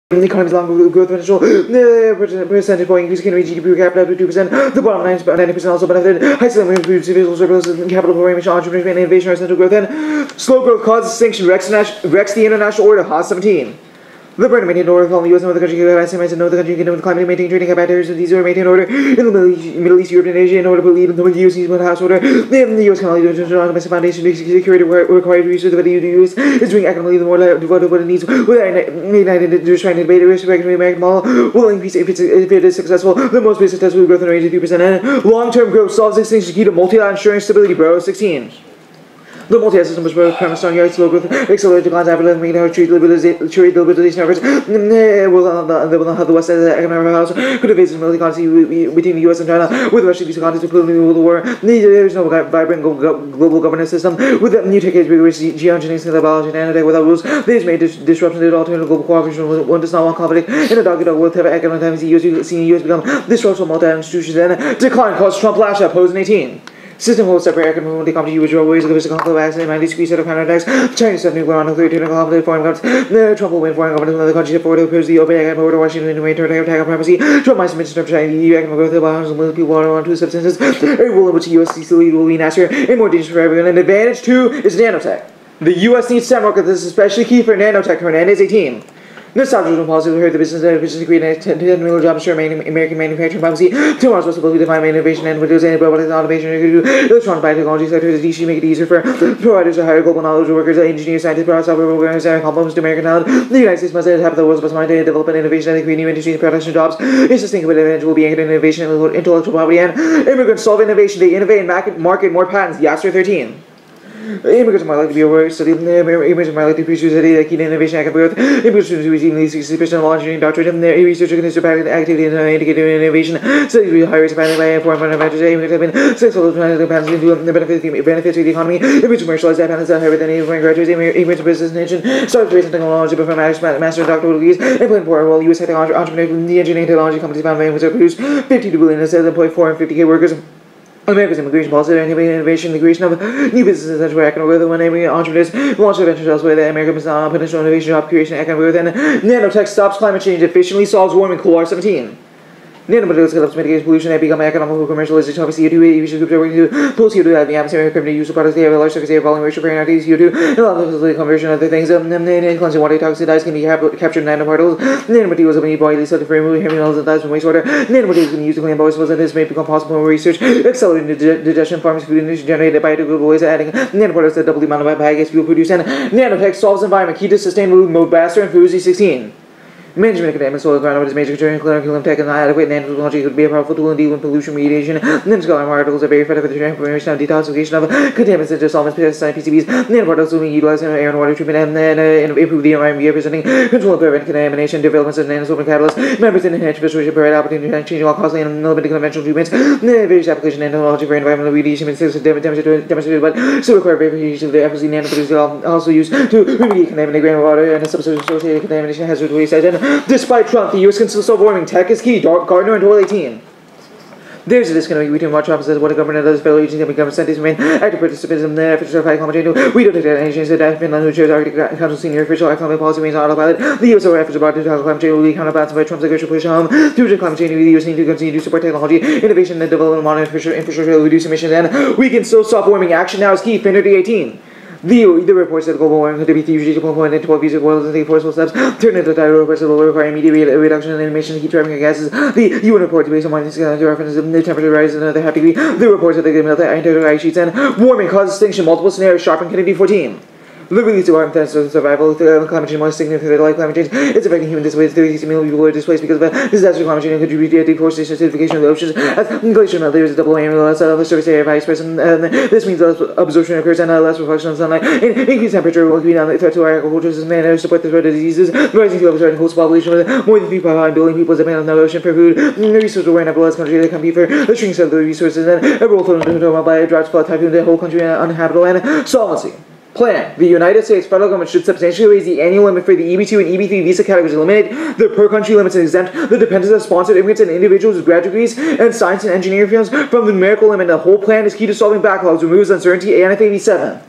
The economy's long growth potential, percentage point increase economy GDP per capita up to 2%. The bottom line is 90% also benefited. High selling increase physical surplus and capital formation, entrepreneurship, and innovation are central growth. And slow growth causes extinction. Wrecks the international order. Haas 17. The burden maintain order following the U.S. and other country and know the country can climate maintain trading capacities with these are maintain order in the Middle East, Europe, and Asia in order to lead in the U.S. with house order. The U.S. can only do domestic foundation security required research that the U.S. is doing economically the more devoted what it needs. Without united trying to debate the respect of the American model will increase if it is successful. The most basic test will growth in the range of 3%. And long-term growth solves extinction key to multi-lateral ensuring stability. Bro 16. The multi-asset system was premised on yards, slow growth, accelerated declines, after making our trade liberalization efforts. They will not have the West as an economic house. Could have faced military conflict between the U.S. and China, with Russia these conflicts to politically rule the war. There is no vibrant global governance system. With the new techniques, rigorous geoengineering, biology, and nanotech without rules, this made disruption to alternative global cooperation. One does not want conflict in a dog-eat-dog world. Economic times, the U.S. seeing the U.S. become disruptive multi-institutions and decline caused Trump lash out posed in 18. System holds separate economic company which ways of a conflict accident, mindy squeeze set of counterattacks. China set nuclear on nuclear technical conflict, foreign governments. Trump will win foreign governments in other countries forward to oppose the open economic order. Washington in a way to attack primacy. Trump might submit to China, EU economic growth, about 100 million people are on two substances. A rule in which the U.S. seeks to lead will be nastier and more dangerous for everyone. An advantage too is nanotech. The U.S. needs STEM workers. This is especially key for nanotech. Hernandez 18. This subject policy will hurt the business efficiency, create 10 million jobs, ensure American manufacturing policy. Tomorrow's possibility to define innovation and Windows and robotics automation. Electronic biotechnology sectors should make it easier for providers to hire global knowledge workers, engineers, scientists, product software programmers, and complements to American talent. The United States must have the world's best mind to develop an innovation and create new industries and production jobs. Its sustainable advantage will be anchored in innovation and intellectual property. And immigrants solve innovation. They innovate and market more patents. Yasser 13. Immigrants are more likely to be aware, study, immigrants are more likely to pursue study that key to innovation and growth. Immigrants students who receive at least 60% of engineering doctorate and their research are considered patent activity and indicated innovation. Studies with high rates of patent by foreign manufacturers. Immigrants have been successful in patents into the benefits to the economy. Immigrants commercialize that patents that higher than foreign graduates. Immigrants business nation starts raising technology before master and doctoral degrees and play important role. U.S. entrepreneurs in the engineering technology companies found by immigrants produce 52 billion and says employ 450K workers. America's immigration policy and innovation, the creation of new businesses that were economic growth when entrepreneurs launch their ventures elsewhere that America must not potential innovation, job creation, economic growth, and nanotech stops climate change, efficiently solves warming. Cool R17. Nanomaterials can help mitigate pollution and become economical commercialization of CO2. Emission groups are working to pull CO2 out of the atmosphere and permit use of products. They have a large surface area volume ratio for CO2 and a lot of the conversion of other things. Cleansing water oxidized can be captured nanoparticles. Nanomaterials have been widely studied for removing heavy metals and dyes from wastewater. Nanomaterials can be used to clean bodies, and this may become possible in research. Accelerating digestion, farms, food industry generated biodegradable waste, adding nanoparticles that double the amount of biogas fuel produced. And nanotech solves environment. Key to sustainable mode. Barstow and Fuzi 16. Management academic soil environment is major concern in curriculum tech and adequate nanotechnology could be a powerful tool in dealing with pollution remediation. Nanoscalar particles are very effective for the transformation of detoxification of contaminants such as solvents, pesticides, PCBs. Nanoparticles will be utilized in air and water treatment and improve the environment via presenting control and prevent contamination, developments of nanosolvent catalysts, members in enhanced restoration provide opportunity to change all costly and limited conventional treatments. Various application and technology for environmental remediation demonstrated but still require verification of the efficacy. Nanoparticles are also used to remediate contaminated groundwater and substances associated contamination hazardous waste. Despite Trump, the U.S. can still solve warming. Tech is key. Gardner and Doyle 18. There's a disconnect between what Trump says, what the government does, federal agencies, and government scientists remain active participants in the efforts to fight climate change. We don't take that any said that Finland, who chairs Arctic Council senior official economic policy, remains on autopilot. The U.S. efforts about to tackle climate change will be counterbalanced by Trump's aggressive push home to reduce climate change. The U.S. need to continue to support technology, innovation, and development of modern infrastructure to reduce emissions, and we can still stop warming. Action now is key. Finland 18. The reports that global warming could be hugely component into 12 years of world and take forceful steps turn into tidal reports that will require immediate reduction in emissions to keep driving gases. The UN report based on warnings to reference the temperature rise another half degree. The reports that they melt the entire ice sheets and warming causes extinction. Multiple scenarios. Sharp and Kennedy 14. The release of our methods of survival climate change most significant like climate change is affecting human displaced. 36 million people are displaced because of disaster climate change and contribute to deforestation and acidification of the oceans. As glacier melt, there is a double whammy less of the surface area of ice pressure. This means less absorption occurs and less reflection of sunlight. Increased temperature will be a threat to our agriculture system and support the spread of diseases. Rising sea levels are in host population with more than 3.5 billion people depend on the ocean for food. Resources will enable less country that compete for the shrinking of the resources and a role thrown by droughts, flood, typhoon, the whole country uninhabitable and solvency. Plan. The United States federal government should substantially raise the annual limit for the EB2 and EB3 visa categories, eliminate the per-country limits and exempt the dependence of sponsored immigrants and individuals with graduate degrees and science and engineering fields from the numerical limit. The whole plan is key to solving backlogs, removes uncertainty, and 87.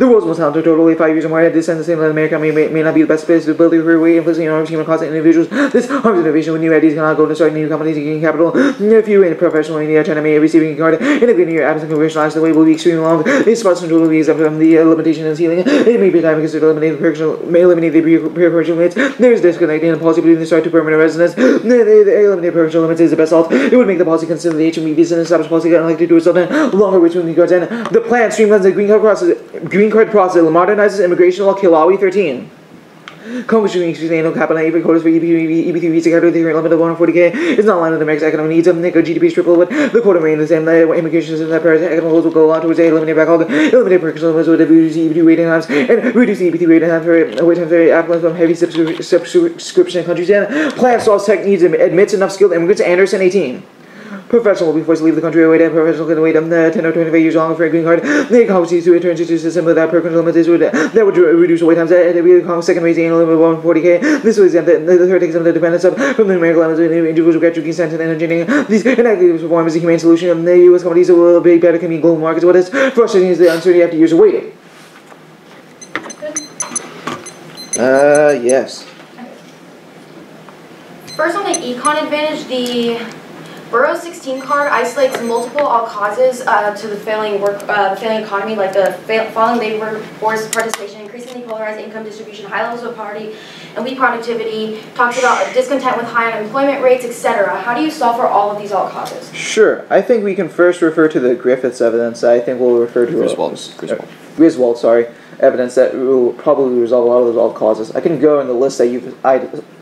The world's most talented totally 5 years or more ahead. This and the same Latin America may not be the best place to build a career way, influencing enormous human costs and individuals. This harms innovation with new ideas cannot go to start new companies and gain capital. If you in professional India, China may receive a card. In a year, absent conversionalized, the way will be extremely long. This spots control will be exempt from the limitation and ceiling. It may be time because it eliminate the pre-commercial limits. There is disconnect in the policy between the start to permanent residence. The eliminate provincial limits is the best alt. It would make the policy consistent with the HMV visa and establish policy guidelines to do it longer between the cards. And the plan streamlines the green card process, modernizes immigration law. Kilawi 13. Congress should increase annual capital and quotas for EB3 visa category. The current limit of 140K is not aligned with America's economic needs. GDP is triple, but the quota remains the same. The immigration system that prioritize economic goals will go on towards eliminate backlog, eliminate purchase limits with reduce EB3 waiting times, and reduce EB3 waiting times for wait times for applicants from heavy subscription countries. And plan solves tech needs and admits enough skilled immigrants. Anderson 18. Professional will be forced to leave the country away. Professional can wait 10 or 25 years longer for a green card. The Congress needs to return to the system without per-country limits that would reduce the wait times. The second raise the annual limit of 140K. This will exempt the third exempt the dependence of from the numerical limits of individuals who get to consent and engineering. These inactive reform is a humane solution. The U.S. companies will be better can meet global markets. What is frustrating is the uncertainty after years of waiting. Yes. First on the econ advantage, the Borough 16 card isolates multiple all causes to the failing economy, like the falling labor force participation, increasingly polarized income distribution, high levels of poverty, and weak productivity. Talks about discontent with high unemployment rates, etc. How do you solve for all of these all causes? Sure. I think we can first refer to the Griffiths evidence. I think we'll refer to Griswold, sorry, evidence that will probably resolve a lot of those all causes. I can go in the list that you've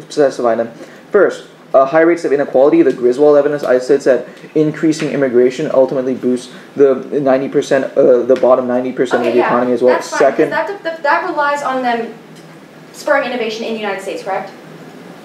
specified them. First, high rates of inequality. The Griswold evidence isolates that increasing immigration ultimately boosts the 90%, the bottom 90% of the economy as well. That's fine, second, that relies on them spurring innovation in the United States, correct?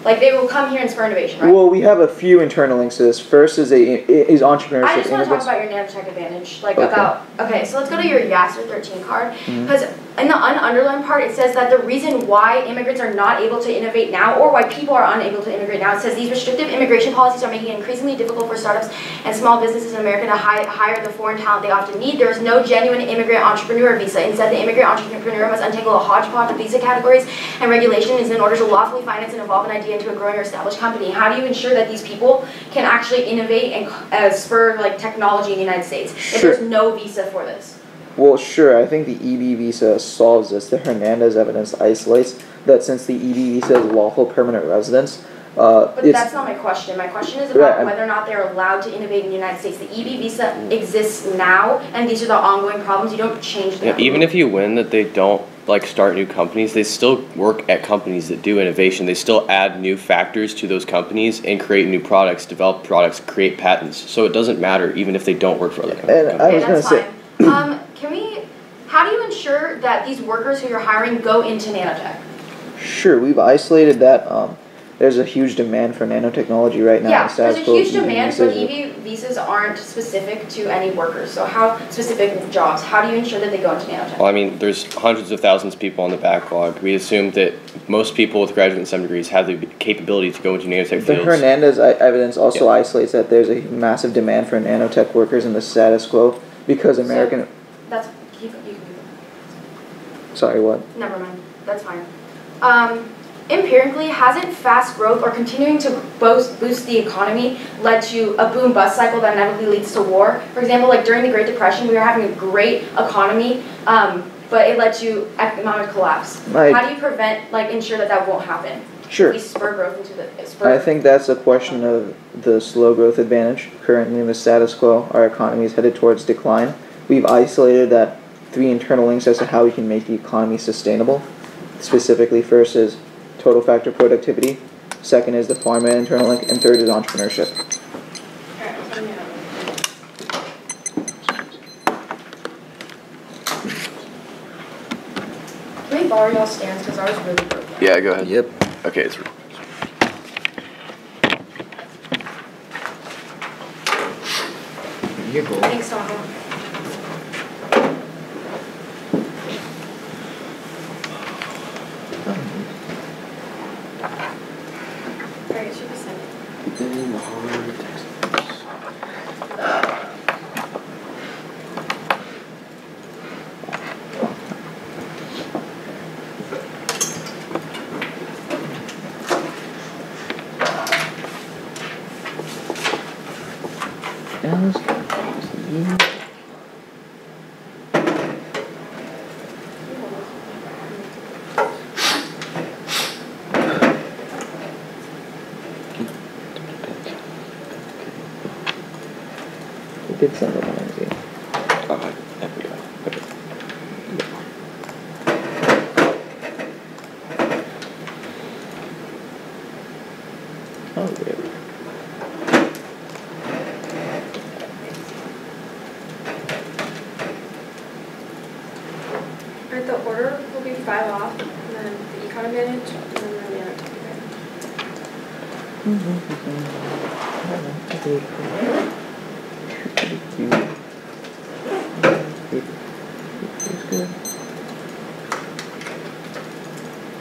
Like they will come here and spur innovation, right? Well, we have a few internal links to this. First is entrepreneurship. I just want to talk about your nanotech advantage, like okay. So let's go to your Yasser 13 card because in the underlined part it says that the reason why immigrants are not able to innovate now, or why people are unable to immigrate now, it says these restrictive immigration policies are making it increasingly difficult for startups and small businesses in America to hire the foreign talent they often need. There is no genuine immigrant entrepreneur visa. Instead, the immigrant entrepreneur must untangle a hodgepodge of visa categories and regulations in order to lawfully finance and evolve an idea into a growing or established company. How do you ensure that these people can actually innovate and spur like technology in the United States if there's no visa for this? Well, sure. I think the EB visa solves this. The Hernandez evidence isolates that since the EB visa is lawful permanent residence. But that's not my question. My question is about whether or not they're allowed to innovate in the United States. The EB visa exists now, and these are the ongoing problems. You don't change them. Yeah, even if you win that they don't like start new companies, they still work at companies that do innovation. They still add new factors to those companies and create new products, develop products, create patents. So it doesn't matter even if they don't work for other companies. Okay, that's fine. How do you ensure that these workers who you're hiring go into nanotech? Sure, we've isolated that. There's a huge demand for nanotechnology right now. Yeah, there's a huge demand, but EB visas aren't specific to any workers. So how specific jobs? How do you ensure that they go into nanotech? Well, I mean, there's hundreds of thousands of people on the backlog. We assume that most people with graduate and STEM degrees have the capability to go into nanotech fields. The Hernandez evidence also isolates that there's a massive demand for nanotech workers in the status quo because American... You can Sorry, what? Never mind. That's fine. Empirically, hasn't fast growth or continuing to boost the economy led to a boom-bust cycle that inevitably leads to war? For example, like during the Great Depression, we were having a great economy, but it led to economic collapse. How do you ensure that won't happen? Sure. We spur growth into the... I think that's a question of the slow growth advantage. Currently in the status quo, our economy is headed towards decline. We've isolated that 3 internal links as to how we can make the economy sustainable. Specifically, first is total factor productivity, second is the pharma internal link, and third is entrepreneurship. Can we borrow y'all stands because ours really broke down? Yeah, go ahead. Yep. Okay, it's... You're cool. Thanks, Tahoe. else? He did send it on Wednesday. Oh, there we go. Okay. Oh, weird. Alright, the order will be 5 off, and then the econ advantage, and then the mana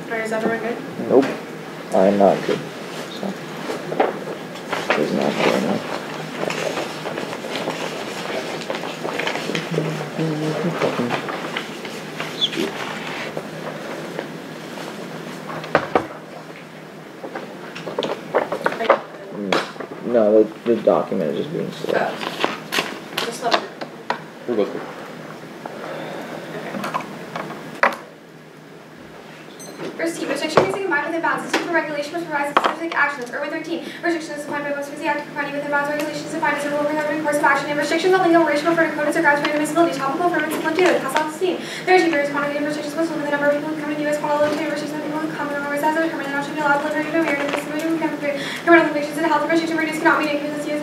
Alright, is everyone good? Nope. I'm not good. So. It's not good enough. Sweet. No, the document is just being slow. Oh. Just let me. We're both good. Verse T, restriction is combined within bounds. System for regulation must provide specific actions. Or 13, restriction is defined by most the act providing within bounds. Regulations defined as a rule prohibiting course of action. And restrictions on legal, racial, for quotas or grounds for inadmissibility. Topical, permanent, similar to pass on to steam. 13, various quantitative restrictions must limit the number of people who come to the U.S. qualitative restrictions on people who come in or reside or determine that not should be allowed to live or even marry in this region. Criminal convictions and health restriction reduced cannot be increased as U.S.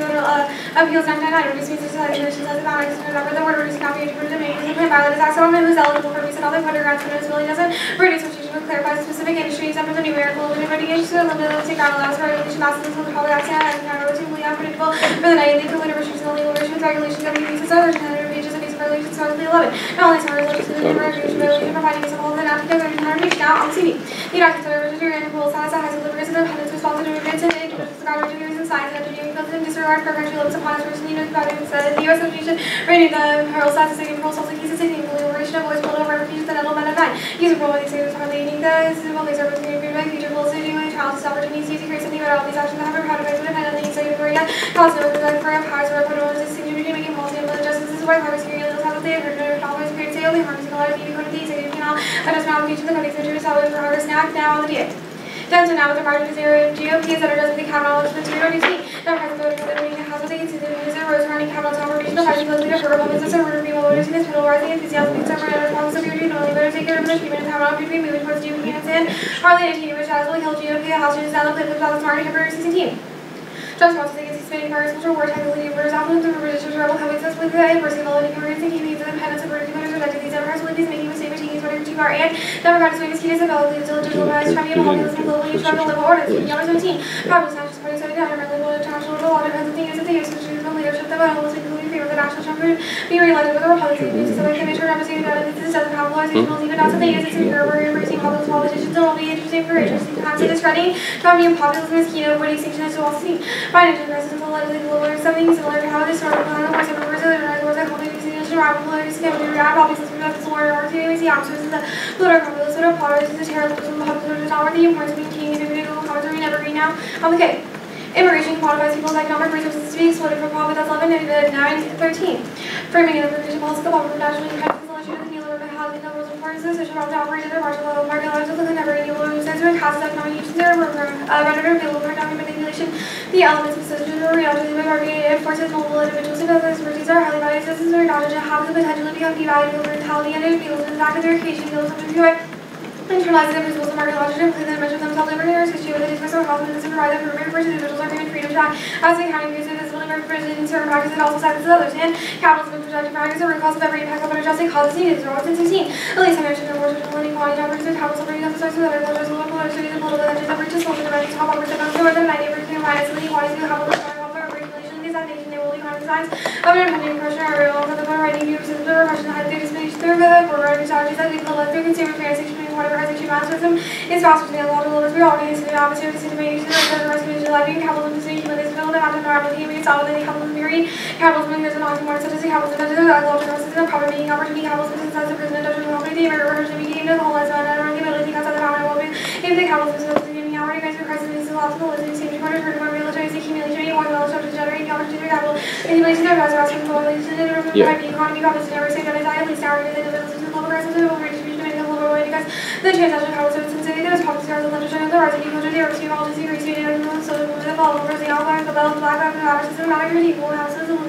Appeals 999. Reduce means society conditions as a boundary. Remember the word reduce cannot be interpreted to make a plan violate is accidental who is eligible for visa and other quota grounds for inadmissibility doesn't reduce restriction but clarifies specific industry except for the numerical limit mitigation to the limit of the ground allows for regulation masses of the public accident and not relatively unpredictable for the night legal limit restrictions and legal restrictions regulations of visas other than pages of visa regulations article 11. Not only some legislative regulation regulation providing as a whole than not together in page now on the CD. The documents are registered and rules as a high school liberties and dependence responsive to immigrants and individuals the graduate degrees in science and engineering fields and disregard for country limits upon its person unit value instead the U.S. Constitution rating the parole status of parole also cases taking the liberation of voice political refugees and element of 9. Use of role by these states are leading the civil things are between by future goals and doing trials opportunities to create something about all these actions that have been proud of independently executive arena cause no representative for powers or put on this between making policy and the justice is why Congress carry legal have they heard no always create say only harms a lot of the code of the executive canal adjust application of the code executive salary for Congress now on the DA. Done so now with the margin of zero GOP is that addressing the capital allotment to the Democrats voted for the meeting the House of States to the user rose running capital television the party leader for Republicans and murder people voters in this middle rising enthusiasm conservative and response of unity only better take care of the treatment and capital between moving towards GOP and sin Harley 19 which has Hill GOP House is now the play of Marty February 16. Just responses against expanding Congress culture war technically voters often the British rebel having successfully the adversity of all immigrants and campaigns of independence of British voters rejected these Democrats believe these making mistakes taking whatever too far and Democrats swing as key as developed the legitimatized trying to get populism globally trying to live order the number 17 Fabulous National Party started down and really international law depends on things that they use to choose the leadership that will always include in favor of the national champion be reelected with the Republican basis of the major representative that this doesn't have polarization even not something as it's secure we're embracing all those politicians it will be interesting for interesting times in this running Trumpian populism is keynote what extinction is to all seen financial crisis will likely lower something similar to how this sort of plan the wars of Brazil and wars that holding these nations rival polaris can be read obviously from the war or to the options of the political populace sort of polarizes the terror of the popular is not worth the importance of being king and individual comments are never read now okay. Immigration quantifies people's economic resources to be exploited for profit. That's 11.9.13. Framing an immigration policy, the public national independence selection of the new urban housing numbers of foreign citizens to operate in the martial law market laws of the never renewable resources and causes economic use zero rendered available for economic manipulation. The elements of citizenship are reality by targeting and forces multiple individuals who know their expertise are highly valued citizens are not to have the potential to become devalued over mentality and individuals in the fact of their occasion feels something to it. Internalize the principles of market logic and play them measure themselves liberty or history with the discourse of health and provide them for individuals are given freedom to act as the accounting views visibility represented in certain practices and also silences others. And capitalism and productive practice are root cause of every impact of unadjusted causes needed. Is Robertson 16. At least I mentioned the more traditional inequality operates in capitalism bringing emphasize with other cultures, local cities, and political edges of riches, social dimensions, top operates and more than 90 everything in finance and inequalities through capitalism and welfare regulation of these nation they will economic signs of an impending pressure are real for the voter writing view of the repression of highly discrimination through the border strategies that we collect through consumer transaction between whatever has actually balance system is faster to the law to lowers we already see the opposite of the situation of the rest of the life in capitalism is human is built out of normal human is all in the capitalism theory capitalism here's an oxymoron such as the capitalism that is a logical system of power being opportunity capitalism is as a prison industrial property the American became the whole as well and the ability because of the power will be if the capitalism is the giving already guys for crisis is a lot of the listening seems to wonder for more military accumulation or well structured generating opportunity capital, accumulation of resources from the world, economy, profits, and everything that is at least our global crisis, and redistribution of global way because the transaction power service and city, there's policy of the literature, the rising equal to the overseas, all the secret, so the following for the outline, the bell, the black, the houses, the matter, equal houses, the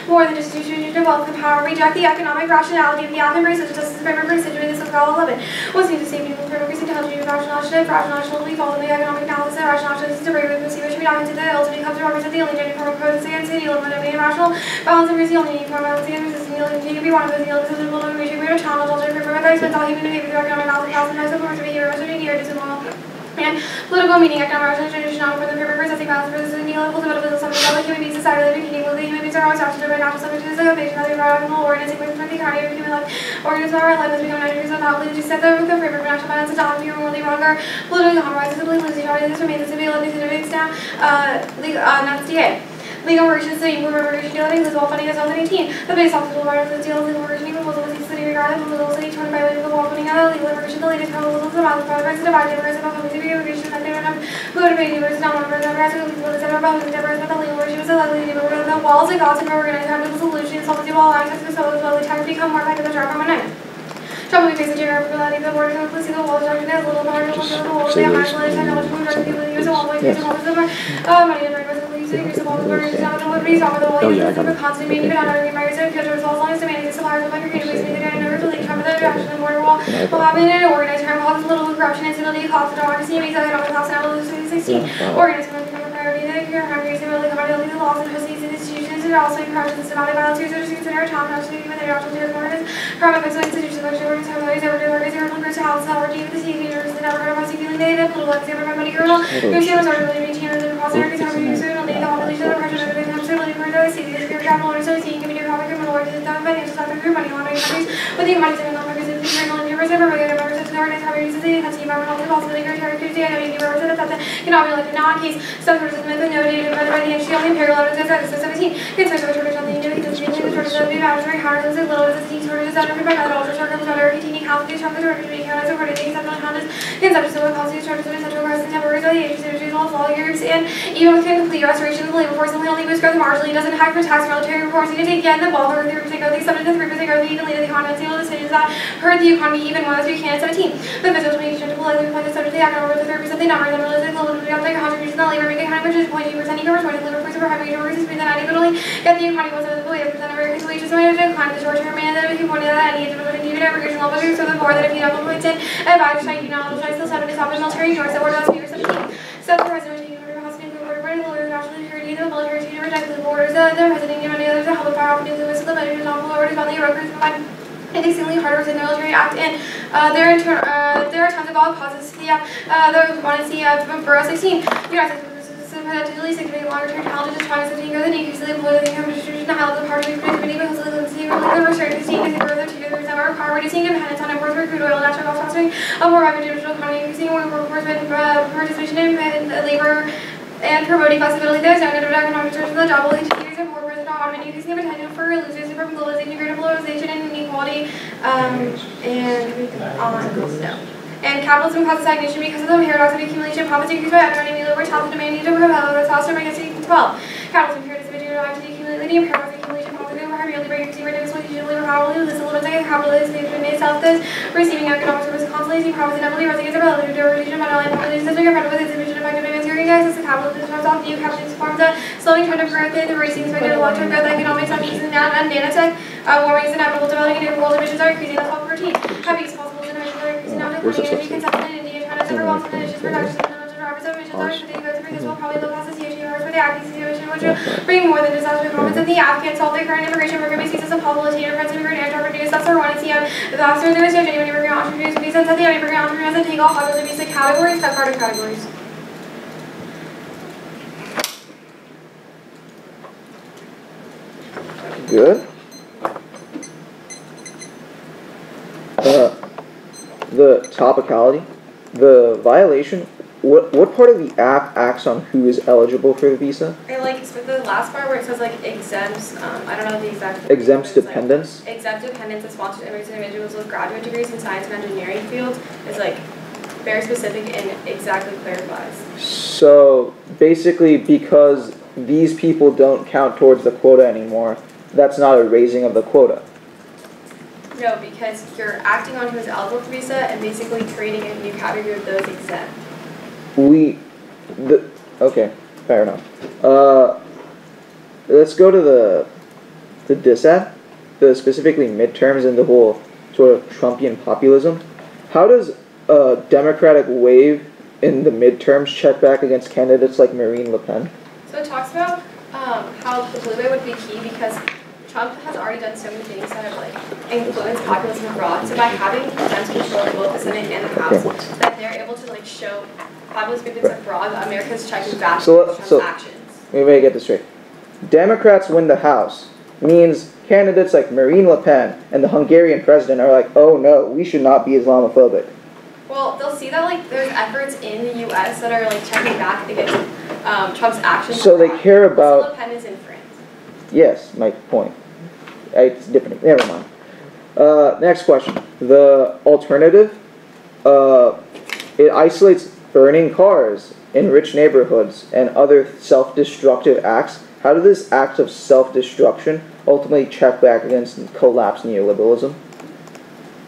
more than distribution of wealth and power, reject the economic rationality of the Athens race, such as justice, favor, considering this of Article 11. What's needed to save people from increasing intelligence, rationality, following the economic analysis, rationality is to break with the which we dive into the ultimate comes to represent the only genuine form of potency and city, eliminating rational balance and the only form of balance and resisting the only can be one of those the physical limitation, we are challenged, alternative for advice, mental human behavior, the economic analysis, and forms of behavior, year, disimmoral. And political meaning, economic tradition, for the purpose of the balance versus the neoliberal development of something that human beings society living beginning with the human beings are always active by natural subjects of the invasion of the environmental organism with the economy of human life. Organisms are alive as become 90% without leading to set the framework of national balance and dominant human worldly wrong politically compromises and losing already this remains the ability to innovate now not DA. Legal version city move immigration dealing as well funding as 2018. The base hospital virus is dealing legal version proposal was city regarding proposal city turned by the wall funding out legal immigration the latest proposals about the president of immigration of immigration and who are debating versus not one of the rest of the December about the difference with the legal version was likely to be the walls and gods and organized under the solution solvency wall access to so as well the time to become more effective as from a night. Trouble we face the geographical the borders of the single wall structure has little more the wall they have isolated technology who are people use all the way to all the money and increase the wall the borders down the liberties over the wall constant meaning but not as long as demanding the suppliers of like creative ways to get in order to leak from the direction of the border wall will happen in an organized term causes little corruption instability cost of democracy makes economic loss and outlook 2016 organized become a priority that your country is really commodity the laws and trustees and institutions and also encourages systematic violence users to consider a challenge to with their actual territories private institutions like organized over the organized groups house sovereignty of the sea leaders the never heard of feeling native political like ever money girl there's the resort of the maintain the prosperity serving certainly the population of pressure of the absolutely for the city the spirit capital or so seeing community economic criminal or the financial sector group money laundering countries with the money and non-members of the criminal members of regular members of the organized having uses the country environmental possibility criteria Tuesday and any members of the cannot be like the non-case subjects of the noted by the entry imperial evidence of 17 concerns of the nothing new because the sources of the very hard as little as the sources that are provided also circles that are containing half these from the direction being counted over the things that don't count as concepts of policy structures and central and temporary agencies industries all law groups and even with complete restoration of the labor force and only was growth marginally doesn't hack for tax military reforms to take again the ball for 3% of the 7 to 3% of the even later the economy and decisions that hurt the economy even more as we can at 17 but physical communication to politely reflect the subject of the economic over the 3% the number of them realize the global their contribution to the labor making economy which is 0.2% e-commerce when the labor force over having major speed that literally get the economy was of the belief percent of American wages so to decline the short term and that if you pointed out any individual immigration level so the more that if you have points in advised trying to not try still 7 to stop the military north that were to speakers 17 so the president the military to reject the borders, the president and many others to help the power of the Lewis of the military novel orders on the Europeans provide an extremely hard work in the military act and there are tons of all causes to the want to see Borough 16. Potentially significant longer-term challenges to try to go the decrease of the employee income distribution to help the party productivity because of the research seeing the growth of 2 to 3% of our reducing dependence on imports for crude oil, natural gas, fostering a more rapid digital economy, increasing workforce participation in labor and promoting flexibility. There's no negative economic research of the job will continue to more person automating increasing the potential for losers from globalization, greater polarization and inequality and capitalism causes stagnation because of the paradox of accumulation. Profits increase by underwriting the lower top demand need to propel the faster by getting 12. Capitalism here is video to accumulate the paradox of accumulation. Profits over merely by increasing rate of exploitation, labor power, this little bit like capitalism itself is receiving economic services constantly, seeing profits inevitably rising as a relative to realization of underlying population as a friend with its division of economic advancing guys as the capitalist disrupts off view capitalism forms a slowing trend of growth in the racing expected long-term growth economics on ease and nanotech warming is inevitable developing new world emissions are increasing the top of routine. Having possible emissions are increasing now declining consumption in India, China, several lots of emissions reductions and the drivers of emissions are expected to go through this will probably low cost of CO2 for the acting situation which will bring more than disaster performance of the applicant solve their current immigration program basis as a possibility to friends immigrant and to reduce that's our one and see the faster there is no genuine immigrant entrepreneurs because that's the immigrant entrepreneurs that take all other basic categories, subcategory categories. Good. The topicality, the violation. What part of the act acts on who is eligible for the visa? I like the last part where it says like exempts. I don't know the exact. Exempts dependents. Like, exempt dependents of sponsored immigrants and individuals with graduate degrees in science and engineering fields is like very specific and exactly clarifies. So basically, because these people don't count towards the quota anymore, that's not a raising of the quota. No, because you're acting on who's eligible for visa and basically creating a new category of those exempt. Okay, fair enough. Let's go to the dissent, specifically midterms and the whole sort of Trumpian populism. How does a Democratic wave in the midterms check back against candidates like Marine Le Pen? So it talks about how the blue wave would be key because Trump has already done so many things that have like influenced populism abroad. So by having them control both the Senate and the House, that they're able to like show populist movements abroad that America's checking back Trump's actions. Let me get this straight. Democrats win the House means candidates like Marine Le Pen and the Hungarian president are like, oh no, we should not be Islamophobic. Well, they'll see that like there's efforts in the U.S. that are like checking back against Trump's actions. So they care about. Also, Le Pen is in France. Yes, my point. It's different. Never mind. Next question. The alternative. It isolates burning cars in rich neighborhoods and other self-destructive acts. How does this act of self-destruction ultimately check back against collapsed neoliberalism?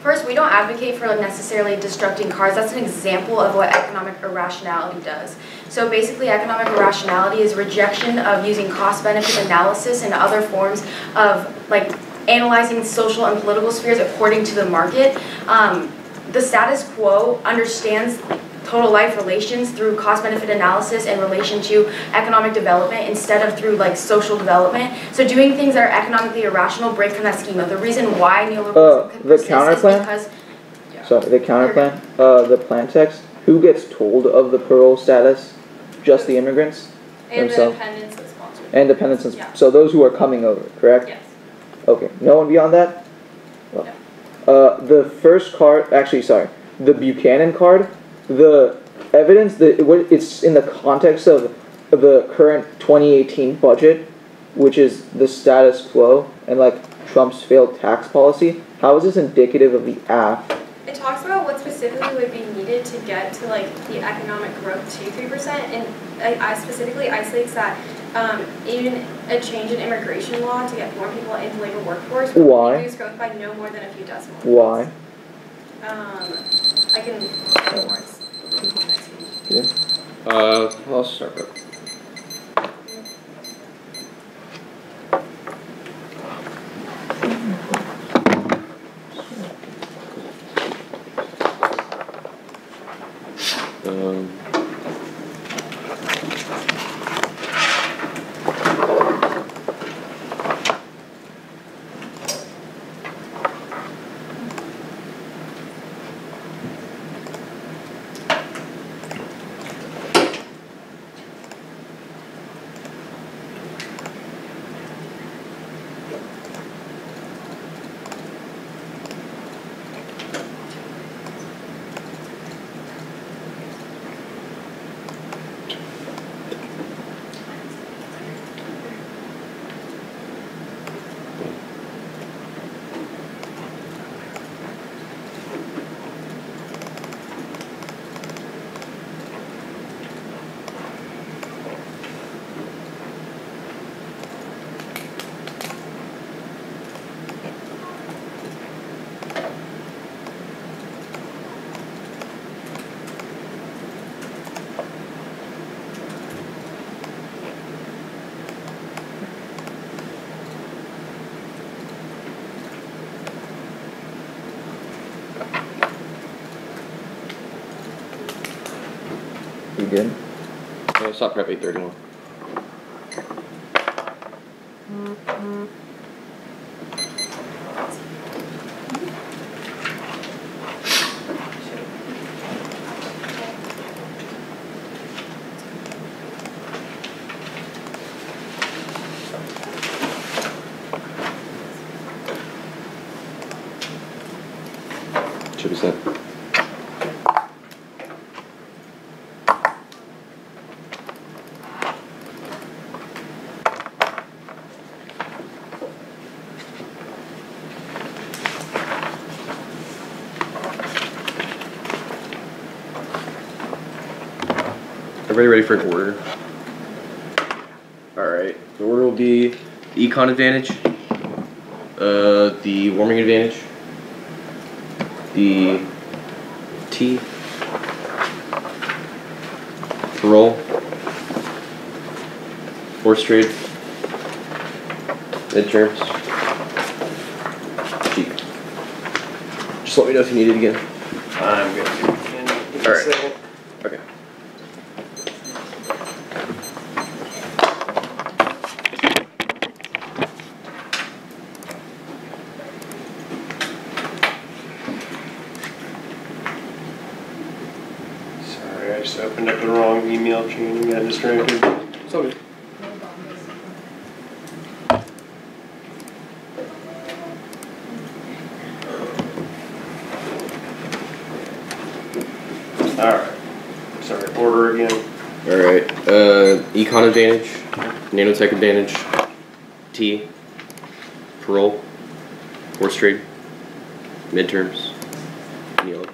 First, we don't advocate for necessarily destructing cars. That's an example of what economic irrationality does. So basically, economic irrationality is rejection of using cost-benefit analysis and other forms of like analyzing social and political spheres according to the market. The status quo understands total life relations through cost-benefit analysis in relation to economic development instead of through like social development. So doing things that are economically irrational break from that schema. The reason why neoliberalism the counterplan? because Sorry, the counterplan, the plan text. Who gets told of the parole status? Just the immigrants and themselves? the dependents and sponsors. And dependents, Yeah. so those who are coming over, correct? Yes. Okay, no one beyond that? Well, the first card, actually, sorry, the Buchanan card, the evidence that it's in the context of the current 2018 budget, which is the status quo and like Trump's failed tax policy. How is this indicative of the aft? It talks about what specifically would be needed to get to like the economic growth to 3%, and I specifically isolates that even a change in immigration law to get more people into the labor workforce would reduce growth by no more than a few decimals. Why? I can say more. I'll start with. You good? Stop prep 8:31. Should be set. Everybody ready for an order? Alright. The order will be the econ advantage, the warming advantage, the T, parole, horse trade, midterms, G. Just let me know if you need it again. I'm good. Alright. Okay. Sorry, I just opened up the wrong email chain and got distracted. It's all good. Alright. Sorry, order again. Alright. Econ advantage, nanotech advantage, T, parole, horse trade, midterms, Neil.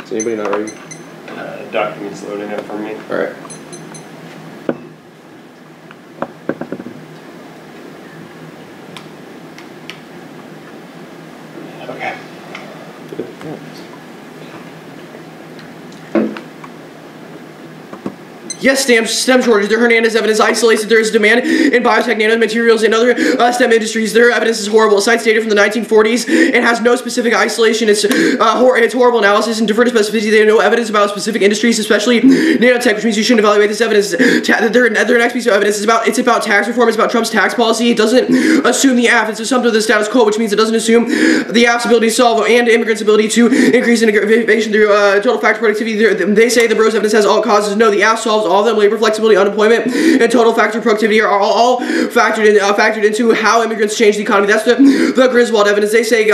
Is anybody not ready? Documents loading up for me. Alright. Okay. Yes, STEM shortage. The Hernandez evidence isolates that there is demand in biotech, nanomaterials, and other STEM industries. Their evidence is horrible. It cites data from the 1940s and has no specific isolation. It's horrible analysis and deferred to specificity. They have no evidence about specific industries, especially nanotech, which means you shouldn't evaluate this evidence. Their next piece of evidence is about tax reform. It's about Trump's tax policy. It doesn't assume the AF. It's assumed of the status quo, which means it doesn't assume the AF's ability to solve and immigrants' ability to increase innovation through total factor productivity. They say the Bros evidence has all causes. No, the AF solves all of them. Labor flexibility, unemployment, and total factor productivity are all factored into how immigrants change the economy. That's the Griswold evidence. They say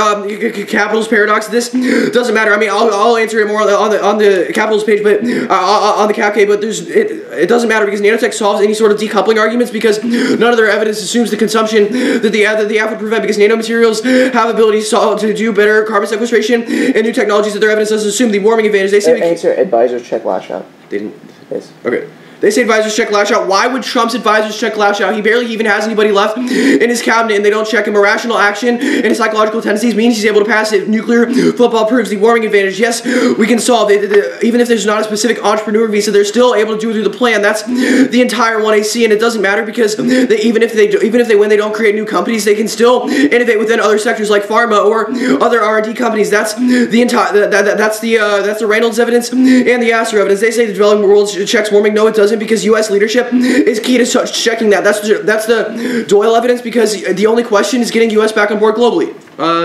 capitalist paradox. This doesn't matter. I mean, I'll answer it more on the capitalist page, but on the CapK. But it doesn't matter because nanotech solves any sort of decoupling arguments because none of their evidence assumes the consumption that the AF would prevent because nanomaterials have ability to do better carbon sequestration and new technologies that their evidence doesn't assume the warming advantage. They say answer advisors check lash out. They didn't. Yes. Okay. They say advisors check Lash out. Why would Trump's advisors check Lash out? He barely even has anybody left in his cabinet, and they don't check him. Irrational action and his psychological tendencies means he's able to pass it. Nuclear football proves the warming advantage. Yes, we can solve it. Even if there's not a specific entrepreneur visa, they're still able to do it through the plan. That's the entire 1AC, and it doesn't matter because even if they win, they don't create new companies. They can still innovate within other sectors like pharma or other R&D companies. That's the entire. That's the Reynolds evidence and the Astor evidence. They say the developing world checks warming. No, it doesn't. Because U.S. leadership is key to checking that. That's the Doyle evidence because the only question is getting U.S. back on board globally.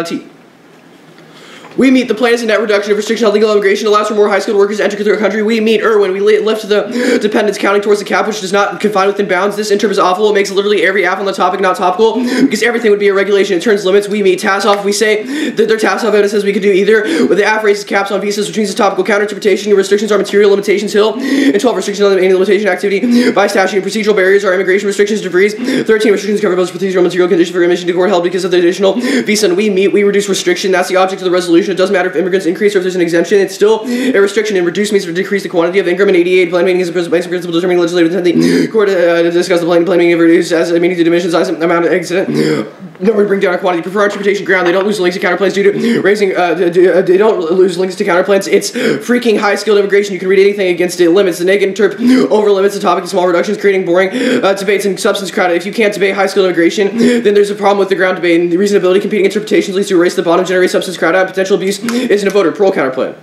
T. We meet the plan is a net reduction of restriction on legal immigration allows for more high-skilled workers to enter the country. We meet Irwin. We lift the dependence counting towards the cap, which does not confine within bounds. This interim is awful. It makes literally every app on the topic not topical because everything would be a regulation. It turns limits. We meet Tassoff. We say that their Tassoff evidence says we could do either. With the app raises caps on visas, which means it's topical. Counter-interpretation. Restrictions are material limitations. Hill. And 12 restrictions on any limitation activity by statute. Procedural barriers are immigration restrictions. Degrees. 13 restrictions cover both procedural and material conditions for admission to court held because of the additional visa. And we meet. We reduce restriction. That's the object of the resolution. It doesn't matter if immigrants increase or if there's an exemption. It's still a restriction, and reduce means to decrease the quantity of income. In 88, plan meeting is a basic principle determining legislative intent. The court to discuss the plan meeting of reduce as a meaning to diminish the size amount of accident. Number to bring down a quantity. Prefer interpretation ground. They don't lose links to counterplans due to raising. They don't lose links to counterplans. It's freaking high skilled immigration. You can read anything against it. Limits. The negative interp over limits the topic of small reductions, creating boring debates and substance crowd. If you can't debate high skilled immigration, then there's a problem with the ground debate. And the reasonability competing interpretations leads to erase the bottom, generate substance crowd out. Potential abuse isn't a voter. Parole counterplan.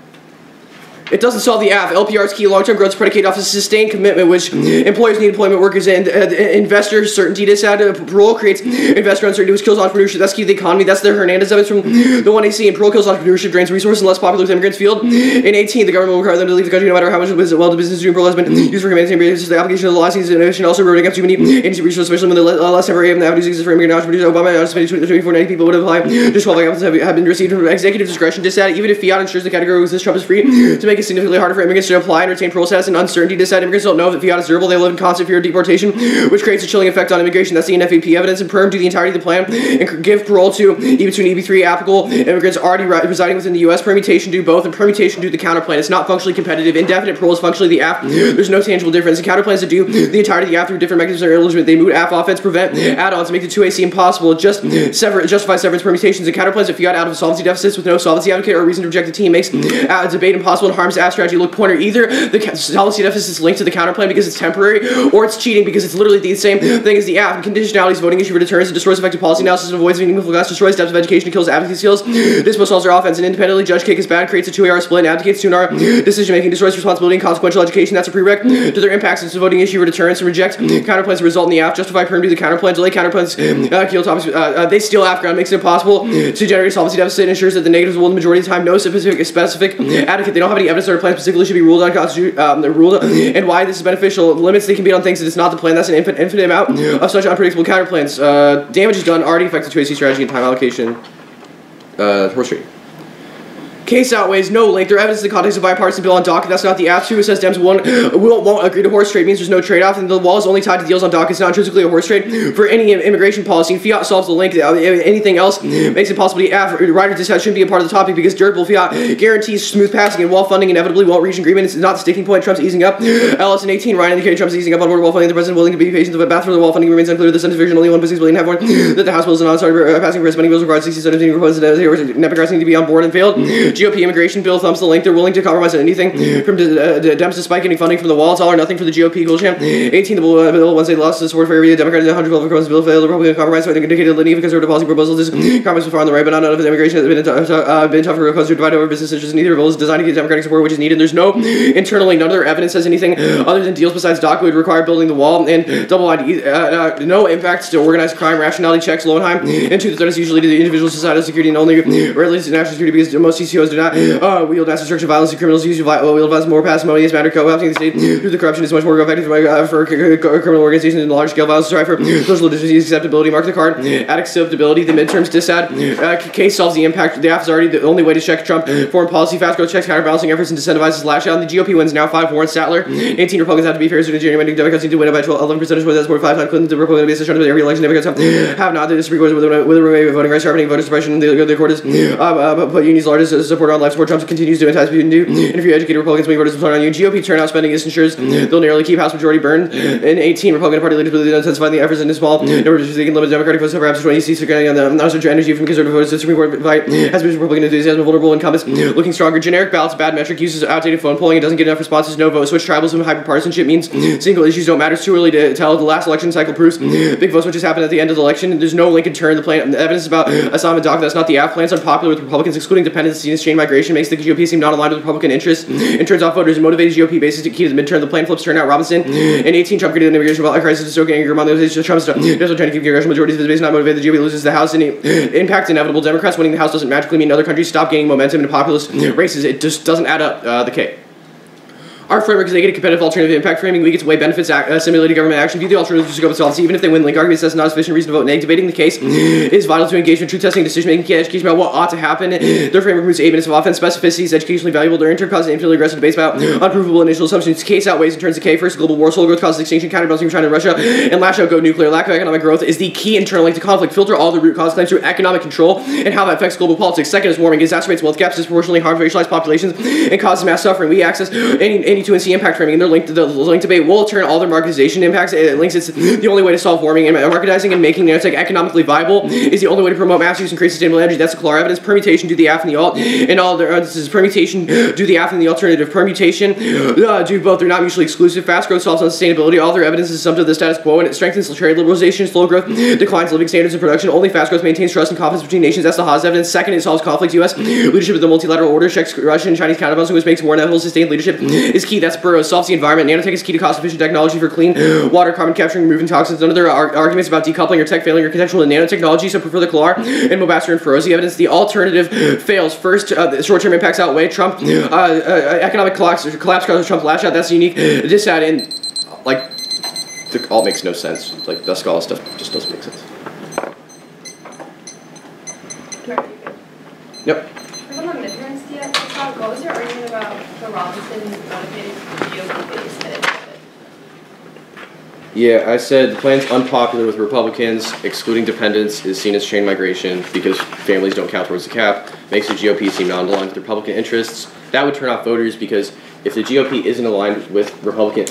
It doesn't solve the AF. LPR's key long-term growth is predicated off a sustained commitment, which employers need employment workers and investor certainty. Parole creates investor uncertainty, which kills entrepreneurship. That's key to the economy. That's the Hernandez evidence from the 1AC. And parole kills entrepreneurship, drains resources, and less popular with immigrants field. In 18, the government will require them to leave the country no matter how much well the business doing. Parole has been used for humanitarian basis. The application of the law sees innovation also ruining up too many agency resources, especially when the less temporary avenues exist for immigrant entrepreneurs. Obama estimated 2490 people would apply. Just 12 applicants have been received from executive discretion. Even if fiat ensures the category exists, Trump is free to make make it significantly harder for immigrants to apply and retain parole status, and uncertainty to decide. Immigrants don't know that fiat is durable. They live in constant fear of deportation, which creates a chilling effect on immigration. That's the NFAP evidence. And perm do the entirety of the plan and give parole to EB2 and EB3 applicable immigrants already residing within the U.S. Permutation do both, and permutation do the counterplan. It's not functionally competitive. Indefinite parole is functionally the AF. There's no tangible difference. The counterplans that do the entirety of the AF through different mechanisms are illegitimate. They moot AF offense, prevent add-ons, make the 2A seem impossible, justify severance permutations, and counterplans that fiat out of solvency deficits with no solvency advocate or reason to reject the team makes debate impossible and harms AF strategy. Look pointer. Either the solvency deficit is linked to the counterplan because it's temporary, or it's cheating because it's literally the same thing as the AF. And conditionalities, voting issue for deterrence, it destroys effective policy analysis, and avoids meaningful class, destroys depth of education, and kills advocacy skills. This most solves our offense. And independently judge kick is bad, creates a 2AR split, and abdicates 2NR decision making, destroys responsibility and consequential education. That's a prereq to their impacts. It's a voting issue for deterrence, and reject counterplans that result in the AF. Justify perm to the counterplans, delay counterplans, kill topics. They steal AF ground, makes it impossible to generate a solvency deficit, ensures that the negatives will the majority of the time. No specific advocate. They don't have any evidence that our plan specifically should be ruled ruled, and why this is beneficial. Limits they can be on things that it's not the plan. That's an infinite amount of such unpredictable counterplans. Damage is done. Already affected 2AC strategy and time allocation. Horse trade. Case outweighs no link. Their evidence in the context of bipartisan bill on docket. That's not the app. 2 says Dems won't agree to horse trade means there's no trade-off, and the law is only tied to deals on docket. It's not intrinsically a horse trade for any immigration policy. And fiat solves the link. Anything else makes it possible to rider dissent shouldn't be a part of the topic because durable fiat guarantees smooth passing, and wall funding inevitably won't reach agreement. It's not the sticking point. Trump's easing up. Ellis and 18. Ryan indicated Trump's easing up on board wall funding. The president willing to be patient. The path for the wall funding remains unclear. The Senate division only 1.6 billion have one. That the House bill is a non-starter passing for spending bills required 67 proposals. Democrats need to be on board and failed. GOP immigration bill thumbs the link. They're willing to compromise on anything from Dems to spike any funding from the wall. It's all or nothing for the GOP. Goldsham. 18. The bill once they lost the support for every Democrat in 112 proposals bill failed. The Republican compromise. So I think indicated litany of conservative policy proposals. This compromise was far on the right, but not enough of immigration has been tough for because to divide over business interests. Neither bill is designed to get Democratic support, which is needed. There's no internally none of their evidence says anything other than deals besides DACA would require building the wall and double ID. No impacts to organized crime. Rationality checks Lowenheim. And 2. The threat is usually to the individual societal security and only rarely to national security because most CCOs do not wield mass destruction violence. Criminals use wield violence more parsimonious manner. Co-opting the state through the corruption is much more effective for criminal organizations and large-scale violence. Strive for social legitimacy, acceptability. Mark the card. Add acceptability. The midterms dissad. Case solves the impact. The AF is already the only way to check Trump. Foreign policy, fast growth checks, counterbalancing efforts, and disincentivizes lash out. And the GOP wins now 5 Warren Statler. 18 Republicans have to be fair. So the gerrymandering Democrats need to win by 11 percentage points. That's 45 times. Clinton, the Republican base is trying to every election. Democrats have not. They disagree with the voting rights, sharpening voter suppression. The court is put unions' largest support on life support. Trump continues to entice people to do. And if you educate Republicans, make voters on you. GOP turnout spending is ensures they'll nearly keep House majority burned. In 18, Republican Party leaders believe intensifying the efforts in a small number of they can limit Democratic votes to perhaps 20 seats. Getting on the also energy from conservative voters. The Supreme Court fight has been Republican enthusiasm, vulnerable incumbents looking stronger. Generic ballots, bad metric, uses outdated phone polling. It doesn't get enough responses. No vote switch. Tribalism, hyperpartisanship means single issues don't matter. It's too early to tell. The last election cycle proves big vote switches happen at the end of the election. There's no link in turn. The plan, the evidence about Assam and DACA, that's not the AF. Plans unpopular with Republicans, excluding dependency and chain migration, makes the GOP seem not aligned with Republican interests and turns off voters and motivates GOP bases to key to the midterm. The plan flips turnout. Robinson in 18, Trump created an immigration crisis to stoke anger among those. Trump's trying to keep congressional majorities of the base not motivated. The GOP loses the House. Any impact inevitable. Democrats winning the House doesn't magically mean other countries stop gaining momentum in populist races. It just doesn't add up. The K. Our framework is they get a competitive alternative impact framing. We get to weigh benefits, simulated government action. View the alternatives to scope of solvency. Even if they win link arguments, that's not sufficient reason to vote. Debating the case is vital to engagement, truth testing, decision making, education about what ought to happen. Their framework moves 8 minutes of offense. Specificity is educationally valuable. Their intern causes infinitely aggressive debates about unprovable initial assumptions. Case outweighs in terms of K. First, global war, soul growth causes extinction, counterbalancing from China and Russia, and lash out go nuclear. Lack of economic growth is the key internal link to conflict. Filter all the root cause claims through economic control and how that affects global politics. Second is warming. It exacerbates wealth gaps, disproportionately harms racialized populations, and causes mass suffering. We access any 2 and C impact framing. And their link to the link debate will turn all their marketization impacts. It links it's the only way to solve warming and marketizing and making nanotech economically viable is the only way to promote mass use and create sustainable energy. That's the Clark evidence. Permutation do the AF and the alt. And all their this is permutation do the AF and the alternative. Permutation do both. They're not mutually exclusive. Fast growth solves on sustainability. All their evidence is summed to the status quo and it strengthens trade liberalization. Slow growth declines living standards and production. Only fast growth maintains trust and confidence between nations. That's the Haas evidence. Second, it solves conflicts. U.S. leadership of the multilateral order checks Russian and Chinese counterbalancing, which makes more inevitable sustained leadership is key. That's Burroughs. Solves the environment. Nanotech is key to cost-efficient technology for clean water, carbon capturing, removing toxins. None of their arguments about decoupling or tech failing are contextual in nanotechnology, so prefer the Kalar and Mobasser and Ferozi evidence. The alternative fails. First, the short-term impacts outweigh Trump. Economic collapse causes Trump lash out. That's unique. Dissad and, like, the alt makes no sense. Like, the Scala stuff just doesn't make sense. Yep. On the midterms, what was your argument about So Robinson motivated GOP-based head. Yeah, I said the plan's unpopular with Republicans. Excluding dependents is seen as chain migration because families don't count towards the cap. Makes the GOP seem non-aligned with Republican interests. That would turn off voters because if the GOP isn't aligned with Republican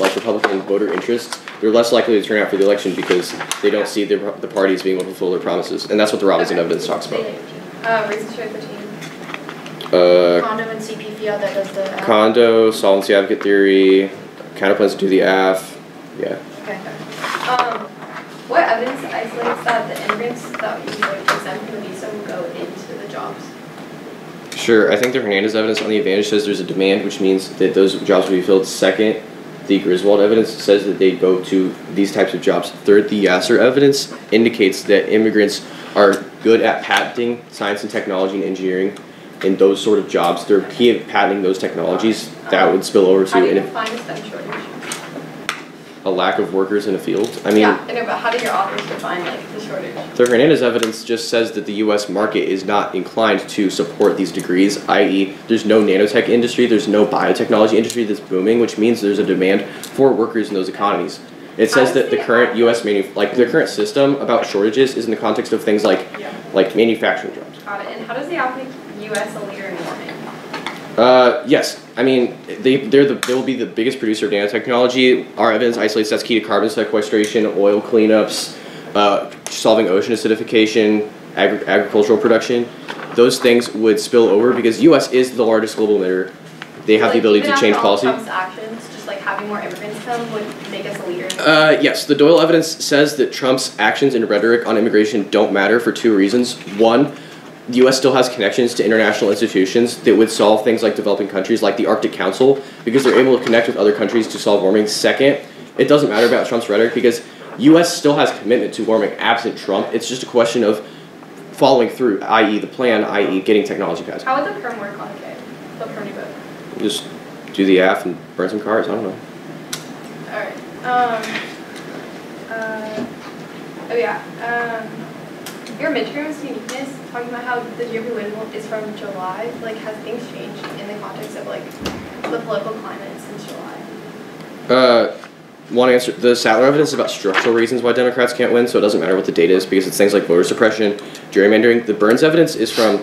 voter interests, they're less likely to turn out for the election because they don't see the parties being able to fulfill their promises. And that's what the Robinson evidence talks about. Reasons for 13. Condo and CP Fiat that does the. Condo, solvency advocate theory, counterplans to do the AF. Yeah. Okay. What evidence isolates that the immigrants that you exempt from the visa will go into the jobs? Sure, I think the Hernandez evidence on the advantage says there's a demand, which means that those jobs will be filled. Second, the Griswold evidence says that they go to these types of jobs. Third, the Yasser evidence indicates that immigrants are good at patenting science and technology and engineering in those sort of jobs. They're key at patenting those technologies that would spill over to. How do you define a STEM shortage? A lack of workers in a field. I mean, yeah, I know, but how do your authors define like the shortage? The Hernandez evidence just says that the U.S. market is not inclined to support these degrees, i.e., there's no nanotech industry, there's no biotechnology industry that's booming, which means there's a demand for workers in those economies. It says that the current U.S. the current system about shortages is in the context of things like manufacturing jobs. Got it. And how does the app make U.S. a leader in warming? Yes, I mean they will be the biggest producer of nanotechnology. Our evidence isolates that's key to carbon sequestration, oil cleanups, solving ocean acidification, agricultural production. Those things would spill over because U.S. is the largest global emitter. They have the ability to change policy. Trump's actions, just like having more immigrants come, would make us a leader. Yes, the Doyle evidence says that Trump's actions and rhetoric on immigration don't matter for two reasons. One, the U.S. still has connections to international institutions that would solve things like developing countries like the Arctic Council because they're able to connect with other countries to solve warming. Second, it doesn't matter about Trump's rhetoric because U.S. still has commitment to warming absent Trump. It's just a question of following through, i.e. the plan, i.e. getting technology passed. How would the perm work on okay? The perm vote? Just do the AF and burn some cars, I don't know. Alright. Your midterms uniqueness, talking about how the GOP win is from July, like has things changed in the context of like the political climate since July? One answer, the Sattler evidence is about structural reasons why Democrats can't win, so it doesn't matter what the data is because it's things like voter suppression, gerrymandering. The Burns evidence is from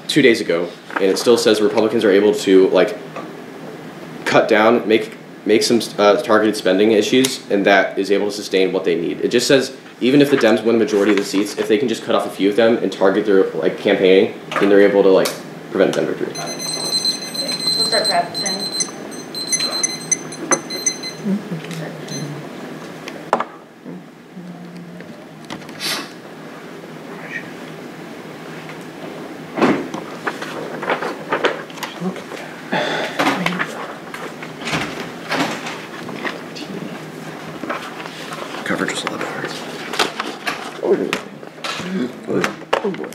2 days ago, and it still says Republicans are able to like cut down, make some targeted spending issues, and that is able to sustain what they need. It just says even if the Dems win a majority of the seats, if they can just cut off a few of them and target their like campaigning, then they're able to like prevent Dem victory. We'll start practicing. Coverage was a lot better. Oh boy.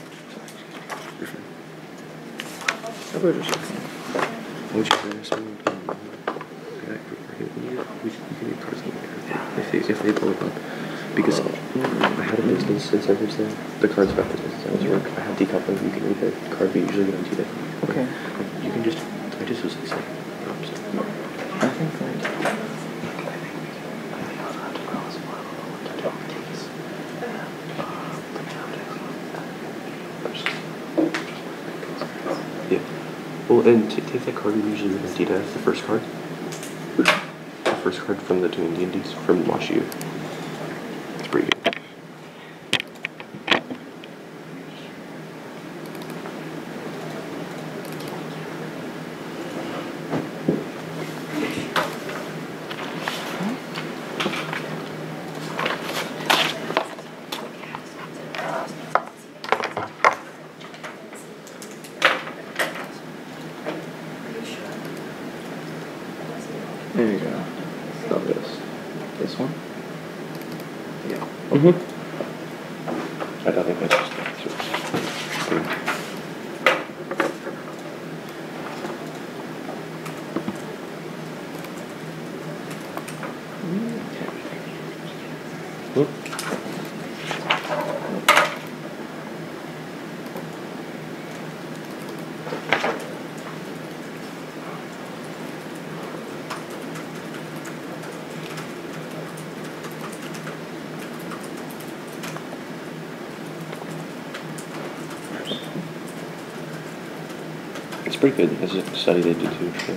If they blow it up, because I had a business incentives there. The card's about business incentives work. I have decoupling. You can read the card, but usually you don't see that. Okay. You can just. I just was like. I think that. Yeah. Well, and take that card you usually read Dita, the first card. The first card from the Doing D&Ds from Wash U. It's pretty good. There you go. Love this. This one? Yeah. I don't think that's just pretty good. That's a study they did too. So.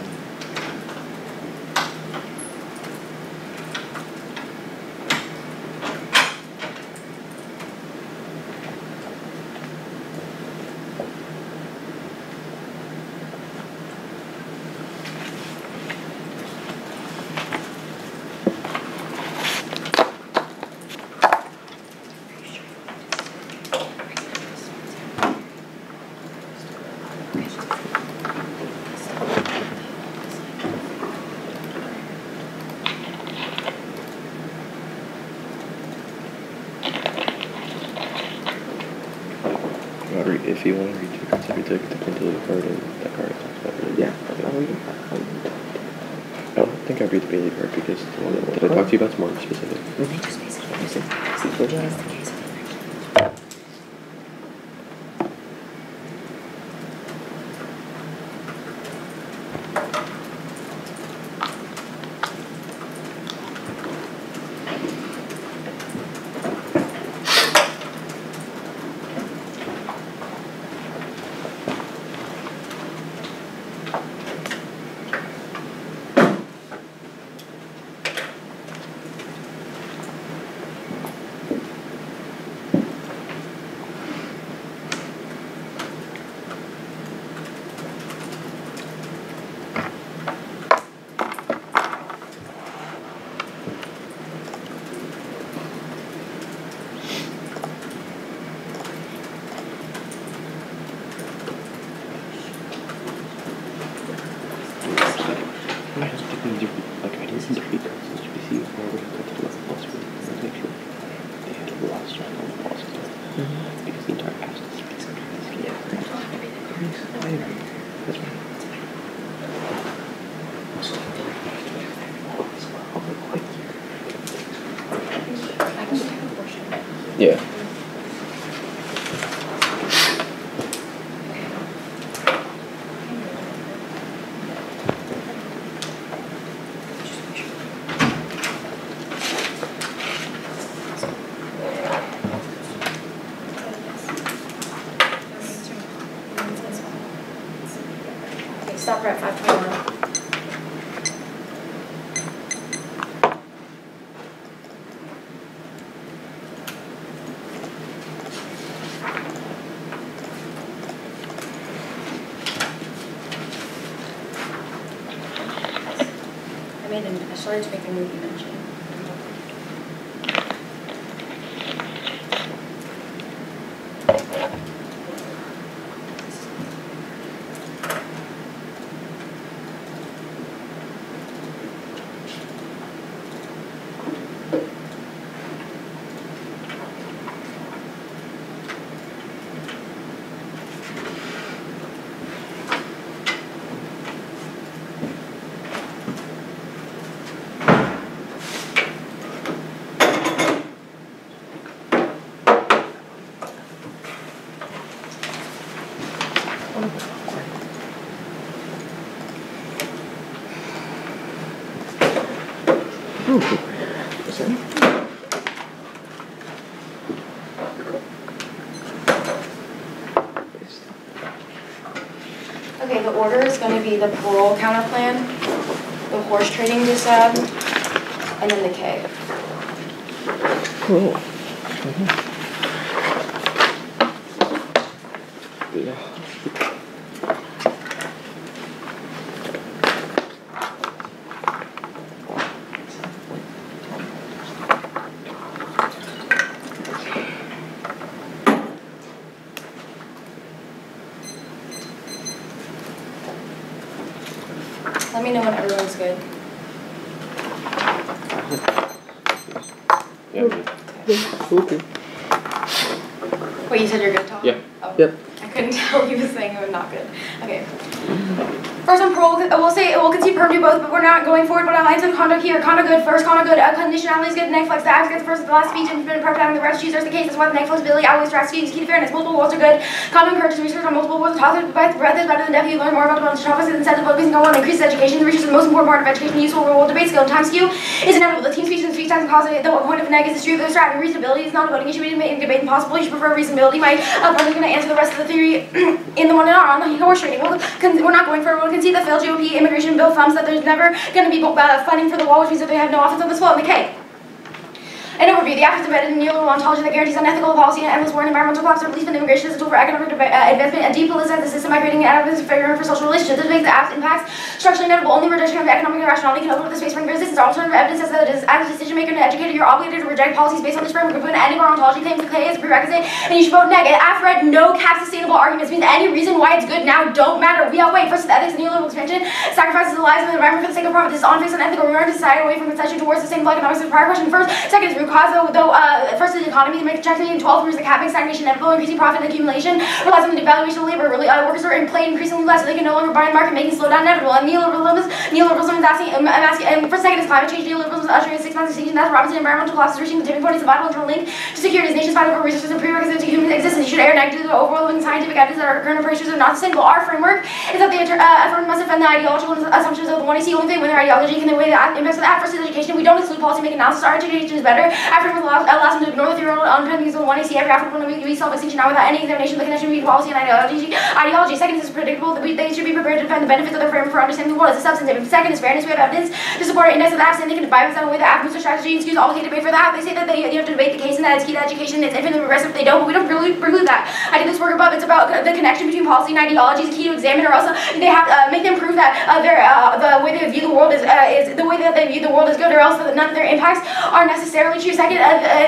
If you want to read tickets, if you took the Pintility card and that card talks about really Yeah. I don't think I read the Bailey card because the one that I talked to you about is more specific. They just basically Yeah. Okay, stop right at 521. I started to make a movie mention. Okay, the order is going to be the parole counter plan, the horse trading disab, and then the K. Cool. Let me know when everyone's good. Yeah. Okay. Wait, you said you're good, Tom? Yeah. Oh. Yep. I couldn't tell he was saying it was not good. Okay. First on parole, we'll say we'll concede perm do both, but we're not going forward. But our lines of conduct here: conduct good, first conduct good, conditionality is good, neck flex, the act gets the first, the last speech, and been perfect having the rest. Choose the case. That's why the neck flexibility always tries to key to fairness. Multiple worlds are good. Common encourages research on multiple worlds. Positive breath is better than death. You learn more about the topics and instead of focusing on one increases education. The research is the most important part of education. Useful reward debate skill and time skew is inevitable. The team speech and speech times and cause it. The point of neg is the truth. The strat and reasonability is not a voting issue. We debate impossible. You should prefer reasonability. My partner's going to answer the rest of the theory. agree in the one on the horse trading. We're not going for it. We'll concede the failed GOP immigration bill thumbs that there's never going to be funding for the wall, which means that they have no offense on this float in the K. An overview. The act is embedded in neoliberal ontology that guarantees unethical policy and endless war and environmental clocks are belief in immigration as a tool for economic advancement and depoliticize the system by creating an adverse environment for social relationships. This makes the act's impacts structurally inevitable. Only rejection of economic irrationality can open up the space for resistance. Alternative evidence says that it is, as a decision maker and educator, you're obligated to reject policies based on this framework. Put an end of our ontology claims the clay is a prerequisite, and you should vote neg. After read, no cap sustainable arguments means any reason why it's good now don't matter. We outweigh first the ethics and neoliberal expansion, sacrifices the lives of the environment for the sake of profit. This is unfixed and unethical. We are to society away from concession towards sustainable economics. The prior question first. Second is root cause, though first is the economy. To make the check 12 years, the capping, stagnation, inevitable, increasing profit and accumulation relies on the devaluation of labor. Workers are employed increasingly less, so they can no longer buy in the market, making slowdown inevitable. And neoliberalism is asking, and for second is climate change. Neoliberalism is ushering a 6 months extinction. That's Robinson. Environmental collapse is reaching the tipping point. It's a vital internal link to security. As nations fight over resources and prerequisites to human existence, you should air negative to overwhelming scientific evidence that our current approaches are not sustainable. Our framework is that the effort must offend the ideological assumptions of the one. Only thing with their ideology can they weigh the impacts of that. First is education. We don't exclude policy making analysis. Our education is better. After allows them to ignore the theoretical underpinnings of the one. Every African will be self-extinction now without any examination of the connection between policy and ideology. Second is predictable. They should be prepared to defend the benefits of their framework for understanding the world as a substantive. Second is fairness. We have evidence to support an index of absent. They can bypass that away the absence of strategy and excuse all the debate for that. They say that you have to debate the case and that it's key to education. It's infinitely regressive if they don't, but we don't preclude that. I did this work above. It's about the connection between policy and ideology is key to examine, or else they have make them prove that the way they view the world is the way that they view the world is good, or else none of their impacts are necessarily true. Second,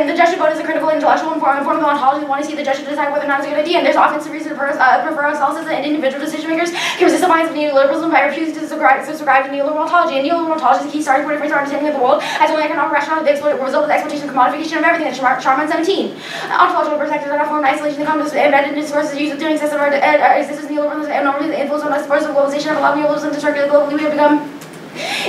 the judge should vote as a critical intellectual and form of ontology. They want to see the judge to decide whether or not it's a good idea. And there's often some reason to prefer ourselves as individual decision makers can resist the bias of neoliberalism by refusing to subscribe to neoliberal ontology. And neoliberal ontology is the key starting point for our understanding of the world as only economic rationality that result of the exploitation and commodification of everything. That's Charman 17. Ontological perspectives are not formed in isolation. They come embedded in discourses used of doing system or existence neoliberalism and normally the influence on us force of globalization have allowed neoliberalism to circulate globally. We have become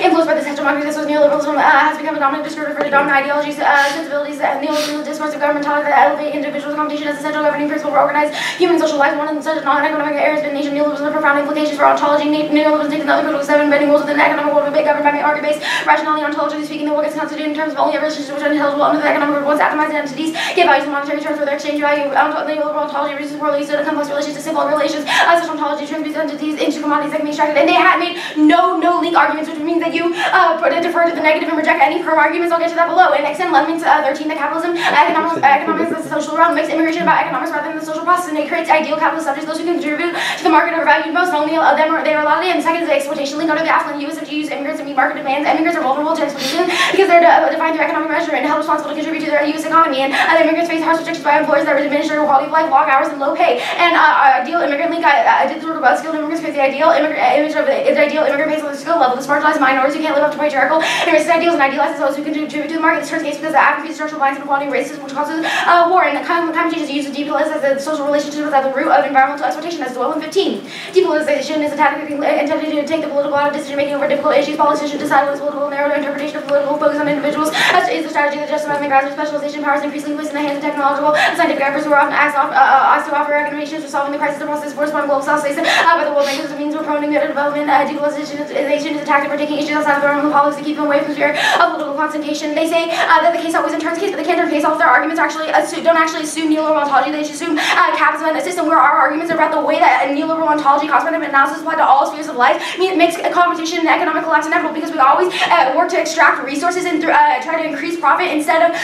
influenced by this hegemonic discourse. Neoliberalism has become a dominant discourse for the dominant ideologies, sensibilities, and neoliberal discourse of governmentality that elevate individuals' competition as a central governing principle for organized human social life. One of such non-economic areas of nation neoliberalism has profound implications for ontology. Neoliberalism takes another critical step in bending rules within the economic world governed by market-based rationality. Ontologically speaking, the world gets constituted in terms of only a relationship which are intelligible under the economic world. Once atomized entities give values in monetary terms for their exchange value. Neoliberal ontology reduces world leads to complex relations to simple relations. Such ontology transmutes entities into commodities that can be extracted. And they had made no link arguments, which means that you defer to the negative and reject any pro arguments. I'll get to that below. And extend Lemons 13 that capitalism, economics as a social realm makes immigration about economics rather than the social process, and it creates ideal capitalist subjects. Those who contribute to the market are valued most. Not only them they are allowed in. Second is the exploitation link under the affluent U.S. if you use immigrants to meet market demands. Immigrants are vulnerable to exploitation because they're defined through economic measure and held responsible to contribute to their U.S. economy. And the immigrants face harsh restrictions by employers that diminish their quality of life, long hours, and low pay. And ideal immigrant link, I did the work about skilled immigrants face the ideal image of the ideal immigrant based on the skill level. The marginalized minorities who can't live up to patriarchal and racist ideals and idealizes those who contribute to the market. This turns case because the African structural bias and inequality racism, which causes war. And the climate change is used to depoliticize as a social relationship at the root of environmental exploitation, as well in 15. Depoliticization is a tactic intended to take the political out of decision making over difficult issues. Politicians decide what is political, narrow interpretation of political focus on individuals. As is the strategy that justifies the graduate specialization powers increasingly placed in the hands of technological and scientific experts who are often asked to offer recommendations for solving the crisis of process forced upon global south states by the world makers. It means we're promoting the development. Depoliticization is a tactic for taking issues outside of governmental policy to keep them away from sphere of political confrontation. They say that the case always turns case, but they can't turn case off. Their arguments don't actually assume neoliberal ontology. They just assume capitalism and a system where our arguments are about the way that neoliberal ontology, cost-benefit analysis applied to all spheres of life. I mean, it makes a competition and economic collapse inevitable because we always work to extract resources and try to increase profit instead of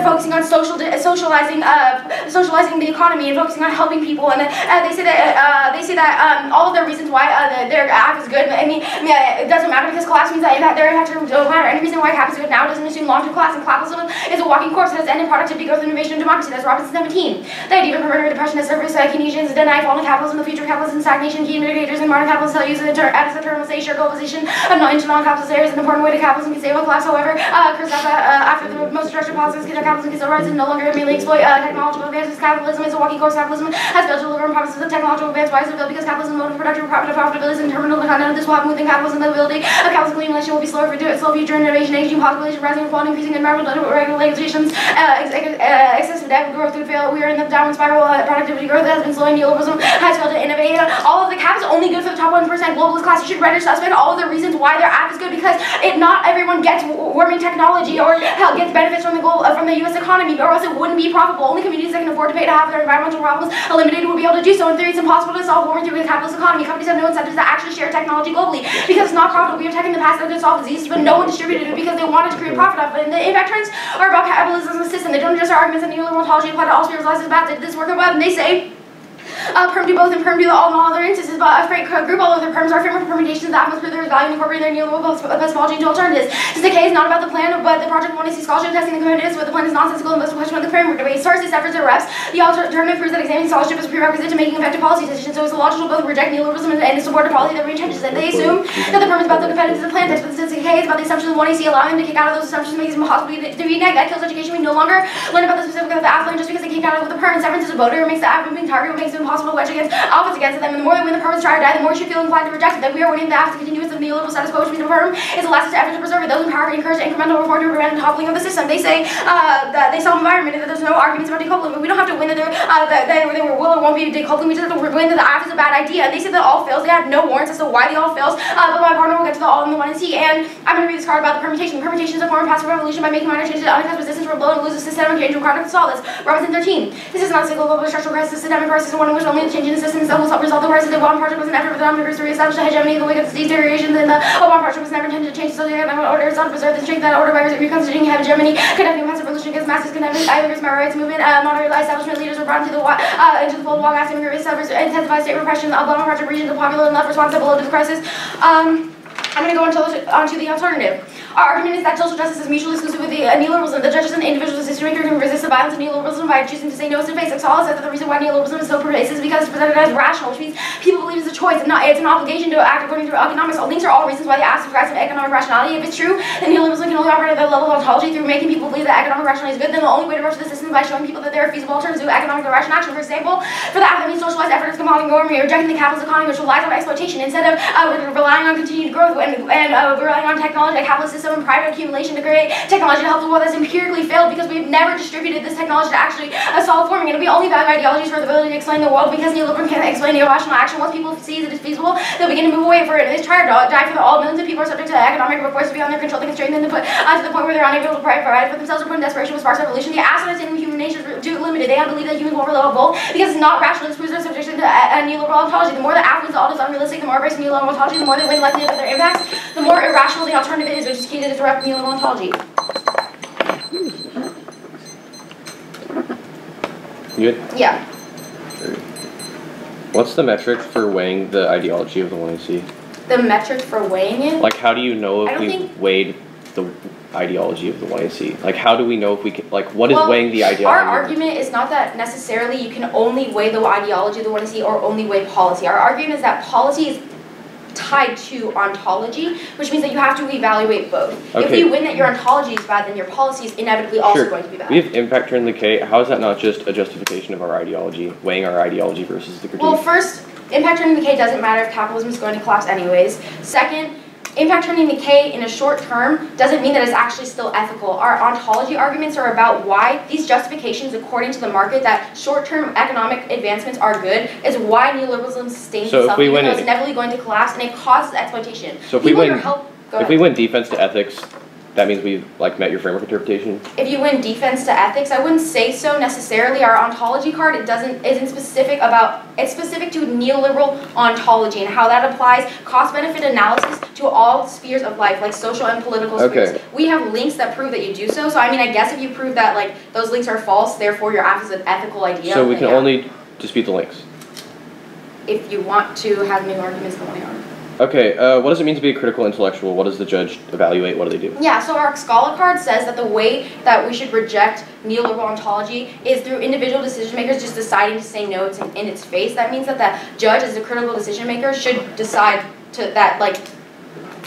focusing on socializing the economy and focusing on helping people. And they say that all of the reasons why their app is good. I mean, it doesn't matter because collapse means that their impact don't matter. Any reason why cap is good now doesn't assume long-term collapse, and capitalism is a walking corpse that has ended productivity, growth, innovation, and democracy. That's Robinson 17. The idea of permanent depression has surfaced. Keynesians deny falling capitalism, the future of capitalism, stagnation, key indicators, and modern capitalists use it as a term to say share globalization of non-capitalist areas. An important way to capitalism can save on collapse. However, after the most destructive policies, capitalism can still rise and no longer merely exploit technological advances. Capitalism is a walking corpse. Capitalism has failed to deliver on promises of technological advance. Why is it failed? Because capitalism mode of production, profitability, and terminal content. This will happen within capitalism. The ability of capitalism accumulation will be slower for slow future innovation, aging population, rising inequality, increasing environmental regulations, excessive debt growth through fail. We are in the downward spiral. Productivity growth has been slowing. Neoliberalism has failed to innovate. All of the cap is only good for the top 1% globalist class. You should render suspect all of the reasons why their app is good because not everyone gets warming technology or gets benefits from the from the U.S. economy, or else it wouldn't be profitable. Only communities that can afford to pay to have their environmental problems eliminated would be able to do so. In theory, it's impossible to solve warming through a capitalist economy. Companies have no incentives to actually share technology globally because it's not profitable. We are attacking the past that could solve diseases, but no one distributed it because they wanted to create profit off it. And the impact trends are about capitalism as a system. They don't address our arguments that neoliberal ontology apply to all spheres of life as bad. They did this work about, and they say perm do both and perm do all in all other instances, but a great group all of their perms are framework permutations that atmosphere there is value in incorporating their neoliberal epistemology into alternatives. Since decay is not about the plan, but the project wanting to see scholarship testing the commitments, but the plan is nonsensical and most question of the framework debate. Sources, efforts, or reps. The alternative proves that examining scholarship is a prerequisite to making effective policy decisions, so it's illogical both reject neoliberalism and support a policy that re-entrenches it. They assume that the perm is about the competitors of the plan text, but since decay is about the assumptions of one AC, allowing them to kick out of those assumptions makes it impossible to be neg. That kills education. We no longer learn about the specific of the affluent just because they kick out of the perm. Severance is a voter, makes the affluent being targeted, makes it impossible to wedge against offense against them, and the more they win the perms try or die, the more you should feel inclined to reject it. That we are winning the after continuous of neoliberal status quo, which means the perm is the last effort to preserve it. Those in power encourage incremental reform to prevent the toppling of the system. They say that they solve environment and that there's no arguments about decoupling, but we don't have to win that they will or won't be decoupling. We just have to win that the app is a bad idea. And they say that all fails. They have no warrants as to why the all fails, but my partner will get to the all in the one and see. And I'm going to read this card about the permutation. Permutation is a form of passive revolution by making minor changes to unexpected resistance for a blow and lose a systemic change required to solve this. Robinson 13. This is not a cyclical global structural crisis, systemic crisis, one in which only the change in the systems that will resolve the crisis. The Obama project was an effort for the Congress to reestablish the hegemony in the wake of the deterioration. Then the Obama project was never intended to change the social economic order. It's not to preserve the strength of that order by reconstituting hegemony, conducting a passive revolution against masses, conducting against my rights movement. Modern establishment leaders were brought into the fold while asking intensified state repression. The Obama project region, the popular and left responsible to the crisis. I'm going to go onto the alternative. Our argument is that social justice is mutually exclusive with the neoliberalism. The judges and the individual decision maker can resist the violence of neoliberalism by choosing to say no to the face. Exala said that the reason why neoliberalism is so pervasive is because it's presented as rational, which means people believe it's a choice and it's an obligation to act according to economics. These are all reasons why they ask for some economic rationality. If it's true, then neoliberalism can only operate at the level of ontology through making people believe that economic rationality is good. Then the only way to approach the system is by showing people that there are feasible alternatives to economic and rational action. For example, for the academic socialized effort of combating government, rejecting the capitalist economy, which relies on exploitation instead of relying on continued growth and relying on technology, a capitalist system, and private accumulation to create technology to help the world that's empirically failed because we've never distributed this technology to actually solve forming. It'll be only value ideologies for the ability to explain the world because neoliberalism can't explain irrational action. Once people see that it's feasible, they'll begin to move away from it. And they try to die for all. Millions of people are subject to economic forces beyond their control. They can strain them to put to the point where they're unable to provide for themselves or put in desperation with sparse revolution. The assets in human nature is limited. They don't believe that humans will overlevel because it's not rational. This proves their subjection to a neoliberal ontology. The more the affluence all is unrealistic, the more embracing neoliberal ontology, the more they win likelihood of their impacts, the more irrational the alternative is, which is key to disrupt neoliberal ontology. Good? Yeah. What's the metric for weighing the ideology of the 1AC? The metric for weighing it? Like, how do you know if we weighed the ideology of the 1AC? Like, how do we know if we can, like, what is weighing the ideology? Our argument is not that necessarily you can only weigh the ideology of the 1AC or only weigh policy. Our argument is that policy is tied to ontology, which means that you have to evaluate both. Okay. If you win that your ontology is bad, then your policy is inevitably also going to be bad. We have impact turn decay. How is that not just a justification of our ideology, weighing our ideology versus the critique? Well, first, impact turning decay doesn't matter if capitalism is going to collapse anyways. Second, impact turning decay in a short term doesn't mean that it's actually still ethical. Our ontology arguments are about why these justifications according to the market that short-term economic advancements are good is why neoliberalism sustains itself because it's inevitably going to collapse and it causes exploitation. So if we win defense to ethics, that means we've met your framework interpretation? If you win defense to ethics, I wouldn't say so necessarily. Our ontology card isn't specific about, it's specific to neoliberal ontology and how that applies cost-benefit analysis to all spheres of life, like social and political spheres. We have links that prove that you do so. So I mean, I guess if you prove that those links are false, therefore your app is an ethical idea. So we can only dispute the links? If you want to have new arguments, then we are. Okay, what does it mean to be a critical intellectual? What does the judge evaluate? What do they do? Yeah, so our Scala card says that the way that we should reject neoliberal ontology is through individual decision makers just deciding to say no in its face. That means that the judge, as a critical decision maker, should decide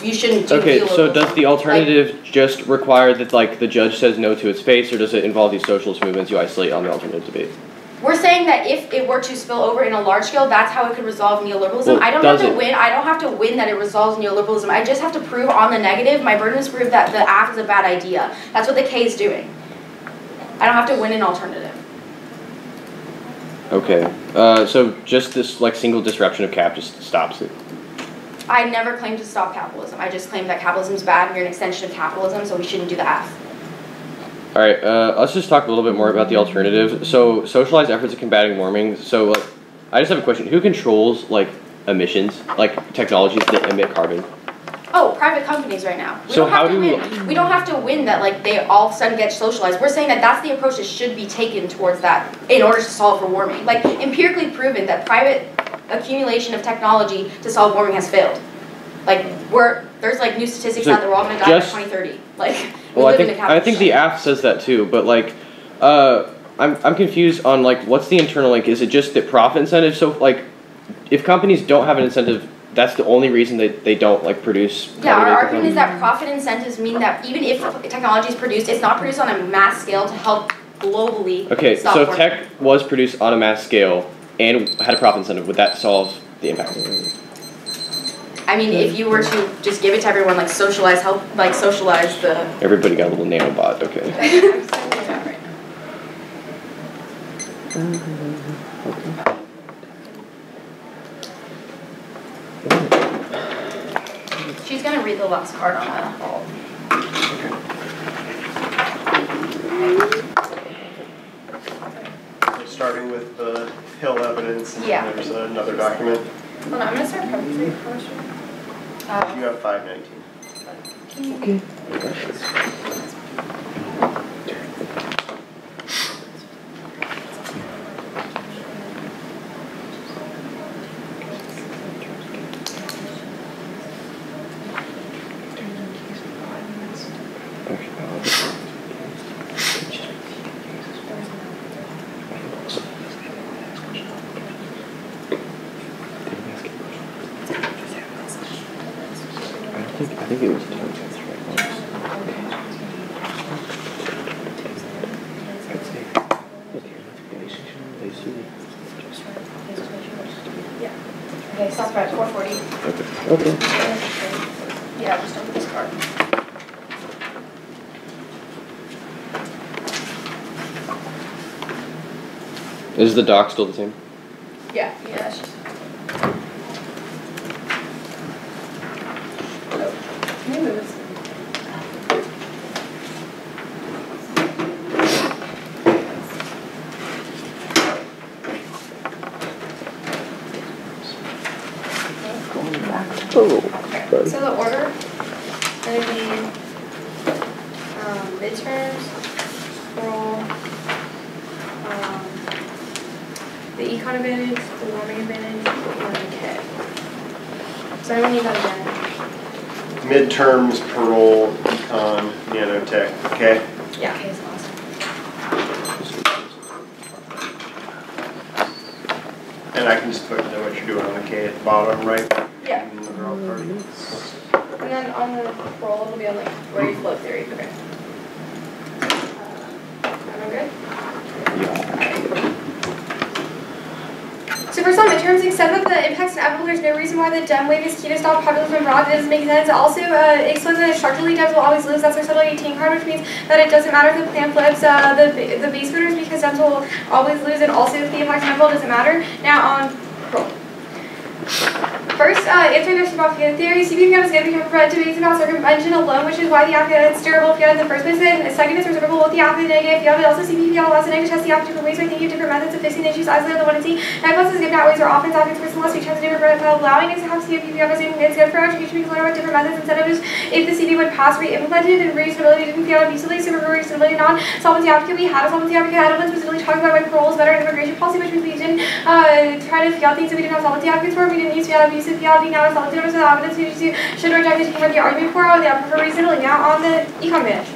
you shouldn't do Okay, so does the alternative just require that the judge says no to its face, or does it involve these socialist movements you isolate on the alternative debate? We're saying that if it were to spill over in a large scale, that's how it could resolve neoliberalism. Well, I don't have to win that it resolves neoliberalism. I just have to prove on the negative. My burden is to prove that the app is a bad idea. That's what the K is doing. I don't have to win an alternative. Okay. So just this single disruption of cap just stops it. I never claimed to stop capitalism. I just claimed that capitalism is bad and you're an extension of capitalism, so we shouldn't do the app. All right, let's just talk a little bit more about the alternative. So, socialized efforts of combating warming. So, like, I just have a question. Who controls, like, emissions, like, technologies that emit carbon? Oh, private companies right now. We So don't have how to do win. We don't have to win that like they all of a sudden get socialized. We're saying that that's the approach that should be taken towards that in order to solve for warming. Like empirically proven that private accumulation of technology to solve warming has failed. Like there's like new statistics So out that we're all gonna die by 2030. Like we Well, live in a I think the app says that too, but like, I'm confused on like what's the internal link? Is it just the profit incentive? So like, if companies don't have an incentive, that's the only reason that they don't like produce. Yeah, our argument is that profit incentives mean that even if technology is produced, it's not produced on a mass scale to help globally. Okay, stop so if warming. tech was produced on a mass scale and had a profit incentive, would that solve the impact? I mean, if you were to just give it to everyone, like socialize the. Everybody got a little nanobot. Okay. I'm sending it out right now. She's gonna read the last card on that. Starting with the Hill evidence, and Yeah. there's another document. Hold on, I'm gonna start prepping You have 519. Okay. I think it was. Okay, stop at 440. Okay. Yeah, just open this card. Is the doc still the same? Yeah, that's just. Can you move this? So the order is going to be midterms, scroll, the econ advantage, the warming advantage, and the kit. So I don't need that advantage. Midterms, parole, econ, nanotech. Okay. Yeah, okay, it's awesome. And I can just put what you're doing on the K at the bottom, right? Yeah. And the draw card. And then on the roll, it'll be on like where you flow theory. Okay. Everyone good? So first on midterms, except that the impacts inevitable, there's no reason why the dumb wave is key to stop populism abroad. It doesn't make sense. Also, explains that structurally dems will always lose. That's our subtle 18 card, which means that it doesn't matter if the plan flips the base voters because dems will always lose. And also, if the impacts inevitable doesn't matter. Now on roll. First, answering their about fiat theory, CP fiat is going to become read debates about circumvention alone, which is why the fiat is durable fiat in the first place. And second is reservable with the fiat negative fiat, but also CP fiat allows the negative to test the fiat different ways by thinking of different methods of fixing the issues isolated on the one and C. Negatives is given out ways are often topics for less we tend to different methods, allowing us to have CP fiat as it's good for education because learn about different methods instead of just if the CP would pass re-implemented and reusability didn't fiat abusively, so for reusability non-solvency advocate, we had a solvency advocate adults specifically talking about why parole is better in immigration policy, which means we didn't try to fiat things that we didn't have solvency advocates for. We didn't use fiat abusive fiat being out of solvency with the evidence we should reject it for the argument for the prefer reasonably now on the econ advantage.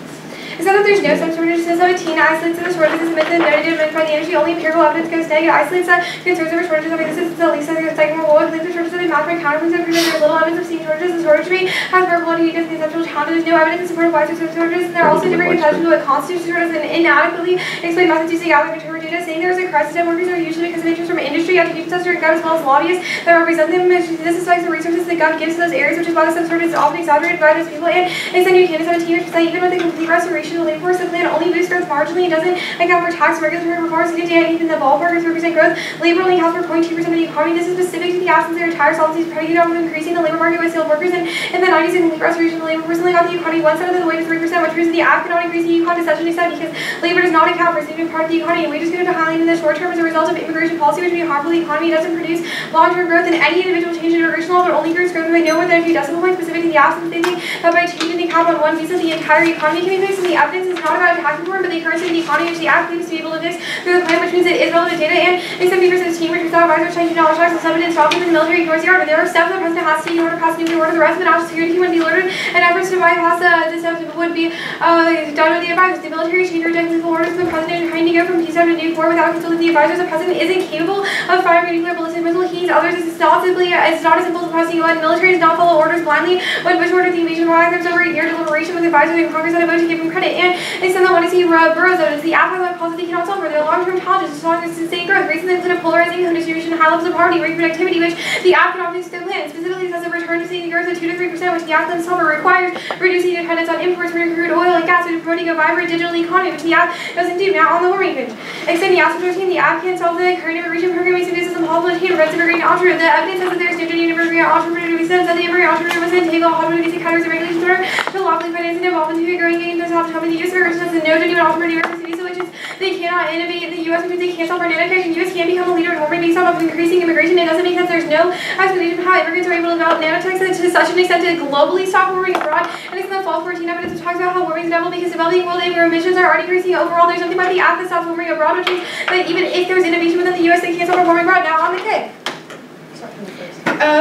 It's not that there's no such shortage, it says that a teen isolates of the shortages is a myth that noted by the energy, only empirical evidence goes negative, isolates that concerns over shortages of existence at least as a second more role, claims the shortages of the math by counterpoints have proven there's little evidence of seeing shortages, the shortage rate has verbal validity against the conceptual challenge, there's no evidence in support of widespread shortages, and there are also different conceptions of what constitutes shortages and inadequately explained methods using gathering interpretation data saying there is a crisis in workers are usually because of interest from industry, education sector, and gov as well as lobbyists that represent them. This affects the resources that gov gives to those areas, which is why the subsort is often exaggerated by those people. And extend new Canada 17 that even with the complete restoration of the labor force, the plan only boosts growth marginally and doesn't account for tax regulatory reforms needed to even the ballpark of 3% growth. Labor only accounts for 0.2% of the economy. This is specific to the absence of their entire policies predicated on increasing the labor market with skilled workers. And in the 90s, a complete restoration of the labor force only got the economy 1 cent of the way to 3%, which means the act cannot increase the economy to such an extent because labor does not account for a significant part of the economy. And wages go to highlight in the short term as a result of immigration policy, which may be harmful to the economy. It doesn't produce long-term growth in any individual change in immigration law, but only grows growth by no more than a few decimal points, specific to the absence of thinking that by changing the cap on one visa, the entire economy can be fixed. And the evidence is not about attacking reform, but the currency of the economy, which the act claims to be able to fix through the plan, which means it is relevant data. And except for this team, which is out advisors trying to $2 tax, and some in stopping the military ignores the yard. But there are steps that the president has to take in order to pass nuclear order. The rest of the national security team would be alerted, and efforts to bypass the steps would be done with the advisors. The military change or lethal orders the president trying to go from peace out to nuke war without consulting the advisors. The president isn't capable of firing a nuclear ballistic missile. He needs others. It's not as simple as pressing a button. Military does not follow orders blindly. When Bush ordered the invasion of Iraq, there was over a year deliberation with advisors and Congress had a vote to give him credit. And they said that want to see boroughs out. It's the afterlife causes they cannot solve for. There are long-term challenges as long as sustained growth. Reasons include a polarizing income distribution, high levels of poverty, reproductivity, which the act cannot fix their plan. Specifically, it says a return to sustained growth of 2 to 3%, which the act claims solve requires reducing dependence on imports from crude oil and gas and promoting a vibrant digital economy, which the act doesn't do. Now on the warming page. Extending the aspect routine, the act can't solve the current immigration program makes this impossible to take prevents immigrant entrepreneur. The evidence says that there is no genuine immigrant entrepreneur visa, and that the immigrant entrepreneur must then take all hot visa categories and regulations in order to lawfully finance and evolve into a growing game to help in the U.S. Immigration has no genuine entrepreneur visa, which is they cannot innovate in the U.S. because they can't solve our data creation. U.S. can't become a leader in warming based off of increasing immigration. It doesn't make sense. There's no explanation for how immigrants are able to develop nanotech to such an extent to globally stop warming abroad. And it's in the fall 14 evidence that talks about how warming is inevitable because developing world where emissions are already increasing overall. There's nothing about the app that stops warming abroad, which means that even if there's innovation within the U.S., they can't stop warming abroad. Now on the K.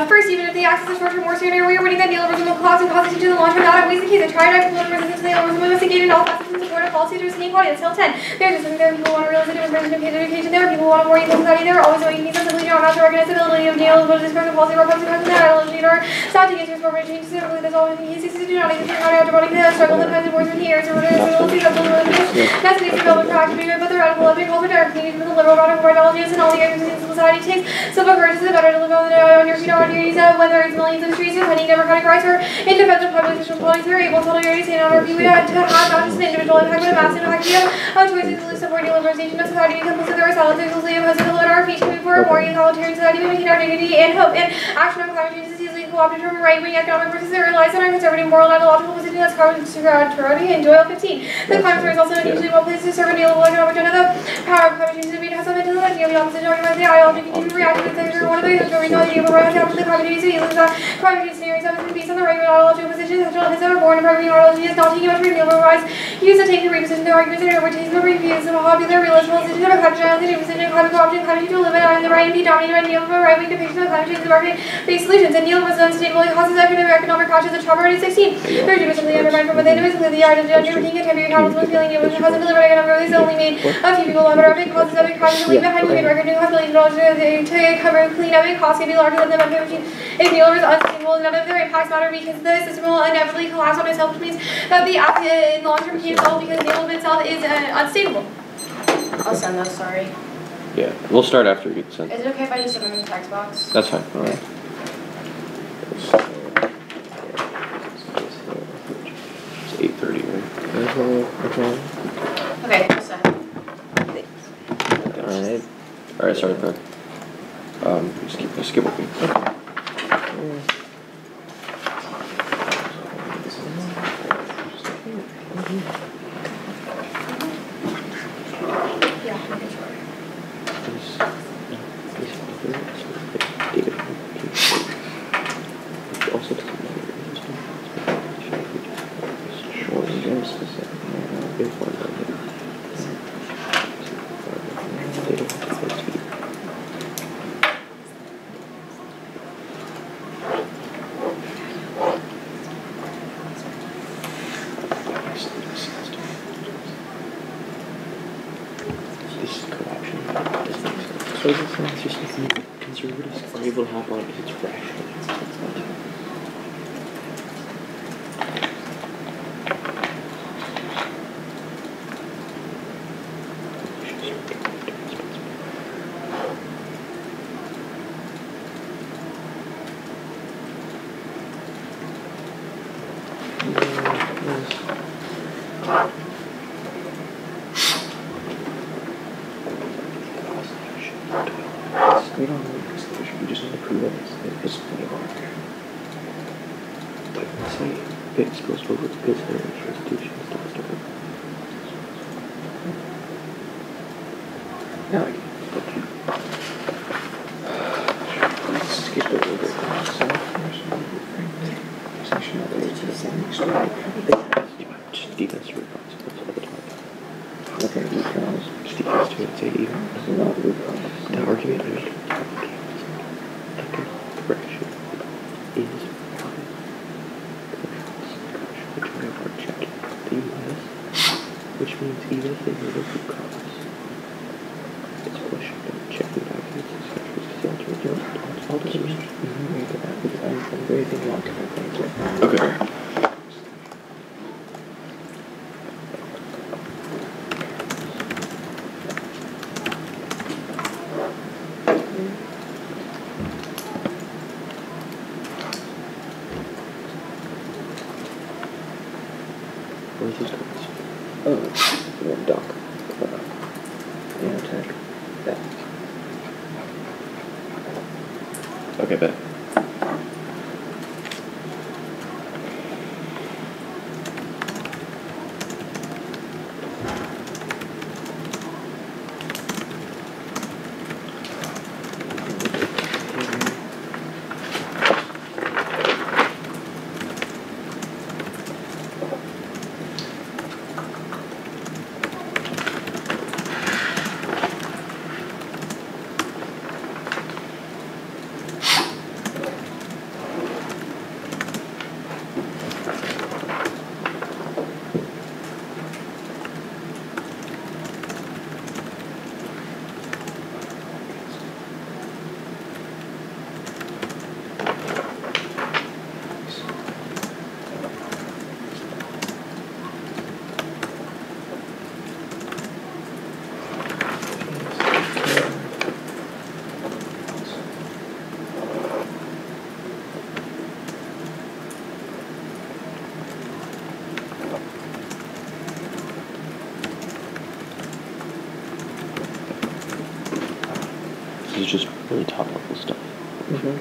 First, even if the access is short-term or sooner, we are winning that neoliberalism will collapse and constitute in the long-term not always the case. A tried political resistance to neoliberalism must engage in all facets in support of policy to sustain equality. Until 10. There are people who want to realize the difference between education. There are people who want a more equal society. There are always going to be simply don't have to organize the ability of neoliberal discourse and policy reforms because of that ideology or stop to get to transformative change. Specifically, that's all we need. He do not exist in how to have to struggle the kinds of words with the areas or whatever. That's the development for action, but the radical left calls for direct communities with the liberal radical ideologies and all the areas in society takes. Civil courage is better to live on your feet or on your knees, whether it's millions of trees defending democratic rights or in defense of public official policies. We are able to solidarity stand on our feet. We have to have not just an individual impact, but a massive impact. We have choices to support neoliberalization of society, become complicit with ourselves, exclusively opposed to the load our feet to move for a more egalitarian society. We maintain our dignity and hope. And action on climate change is easily co-opted from right-wing economic forces that relies on our conservative moral and ideological position. That's Caroni and Doyle 15. The climate is also unusually well placed to serve a neoliberal economic agenda. The power of climate change is to be has something to the nearly opposite argument. The ideology continues to react to the one of the reasons the neoliberal right has the climate change is that climate change scenarios have been based on the right-wing ideological position. Has ever born of right-wing ideology is not taking much for neoliberal rights. Used to take the reposition their arguments and overtaking the reviews of popular realist positions of a country and the new position of climate co-option climate change to live on the right and be dominated by neoliberal right-wing depiction of climate change and market-based solutions. And neoliberalism is unsustainable. It causes economic crashes of Trump already 16. They're simply undermined from within. It was clearly the art of undertaking a temporary accountable feeling neoliberalism hasn't delivered economic growth. It's only made a few people lumber up. It causes epic crashes to leave behind human record new $5 billion to cover clean up. It costs can be larger than the benefit machine. If neoliberalism is unsustainable, none of their impacts matter because the system will inevitably collapse on itself, which means that the act in long term can't solve because neoliberalism itself is unstable. I'll send those, sorry. Yeah, we'll start after you get sent. Is it okay if I just send them in the text box? That's fine. Okay. It's 8:30, right? Okay, just send. Thanks. Alright, sorry, Craig. Just skip with me. Conservatives are able to hop on because it's rational. We don't know because we just need to prove that it's plenty of water. But say it spills over the pits there, restitution stops to it. Now I can fuck you. Let's skip it a little bit. Just defense to root cause. That's all the time. Okay, root cause. Just defense to it. Say even. Not root cause. The argument I made with the correction is which we are checking the US, which means even if they know the root cause, it's pushing them, checking documents, etc. Because the ultimate job, all those are read to that because I'm very thinking long term things. Okay. Where's these cards? One dock. Attack. That. Okay, bet. This is just really top level stuff. Mm-hmm.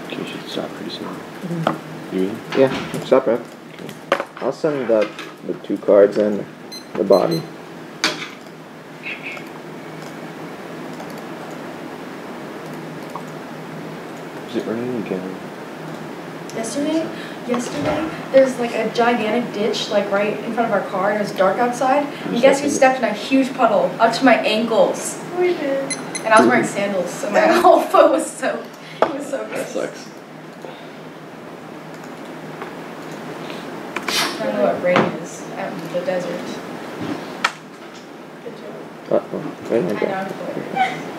Okay, you should stop pretty soon. Mm-hmm. You mean? Yeah, stop right. I'll send the 2 cards and the body. Is it raining again? Yesterday, there's like a gigantic ditch like right in front of our car and it was dark outside. And guess who stepped in a huge puddle up to my ankles? We did. And I was wearing sandals, so my whole foot was soaked. It was so That gross. sucks. I don't know what rain is out in the desert. Good job. Uh-oh. Right I like that. know.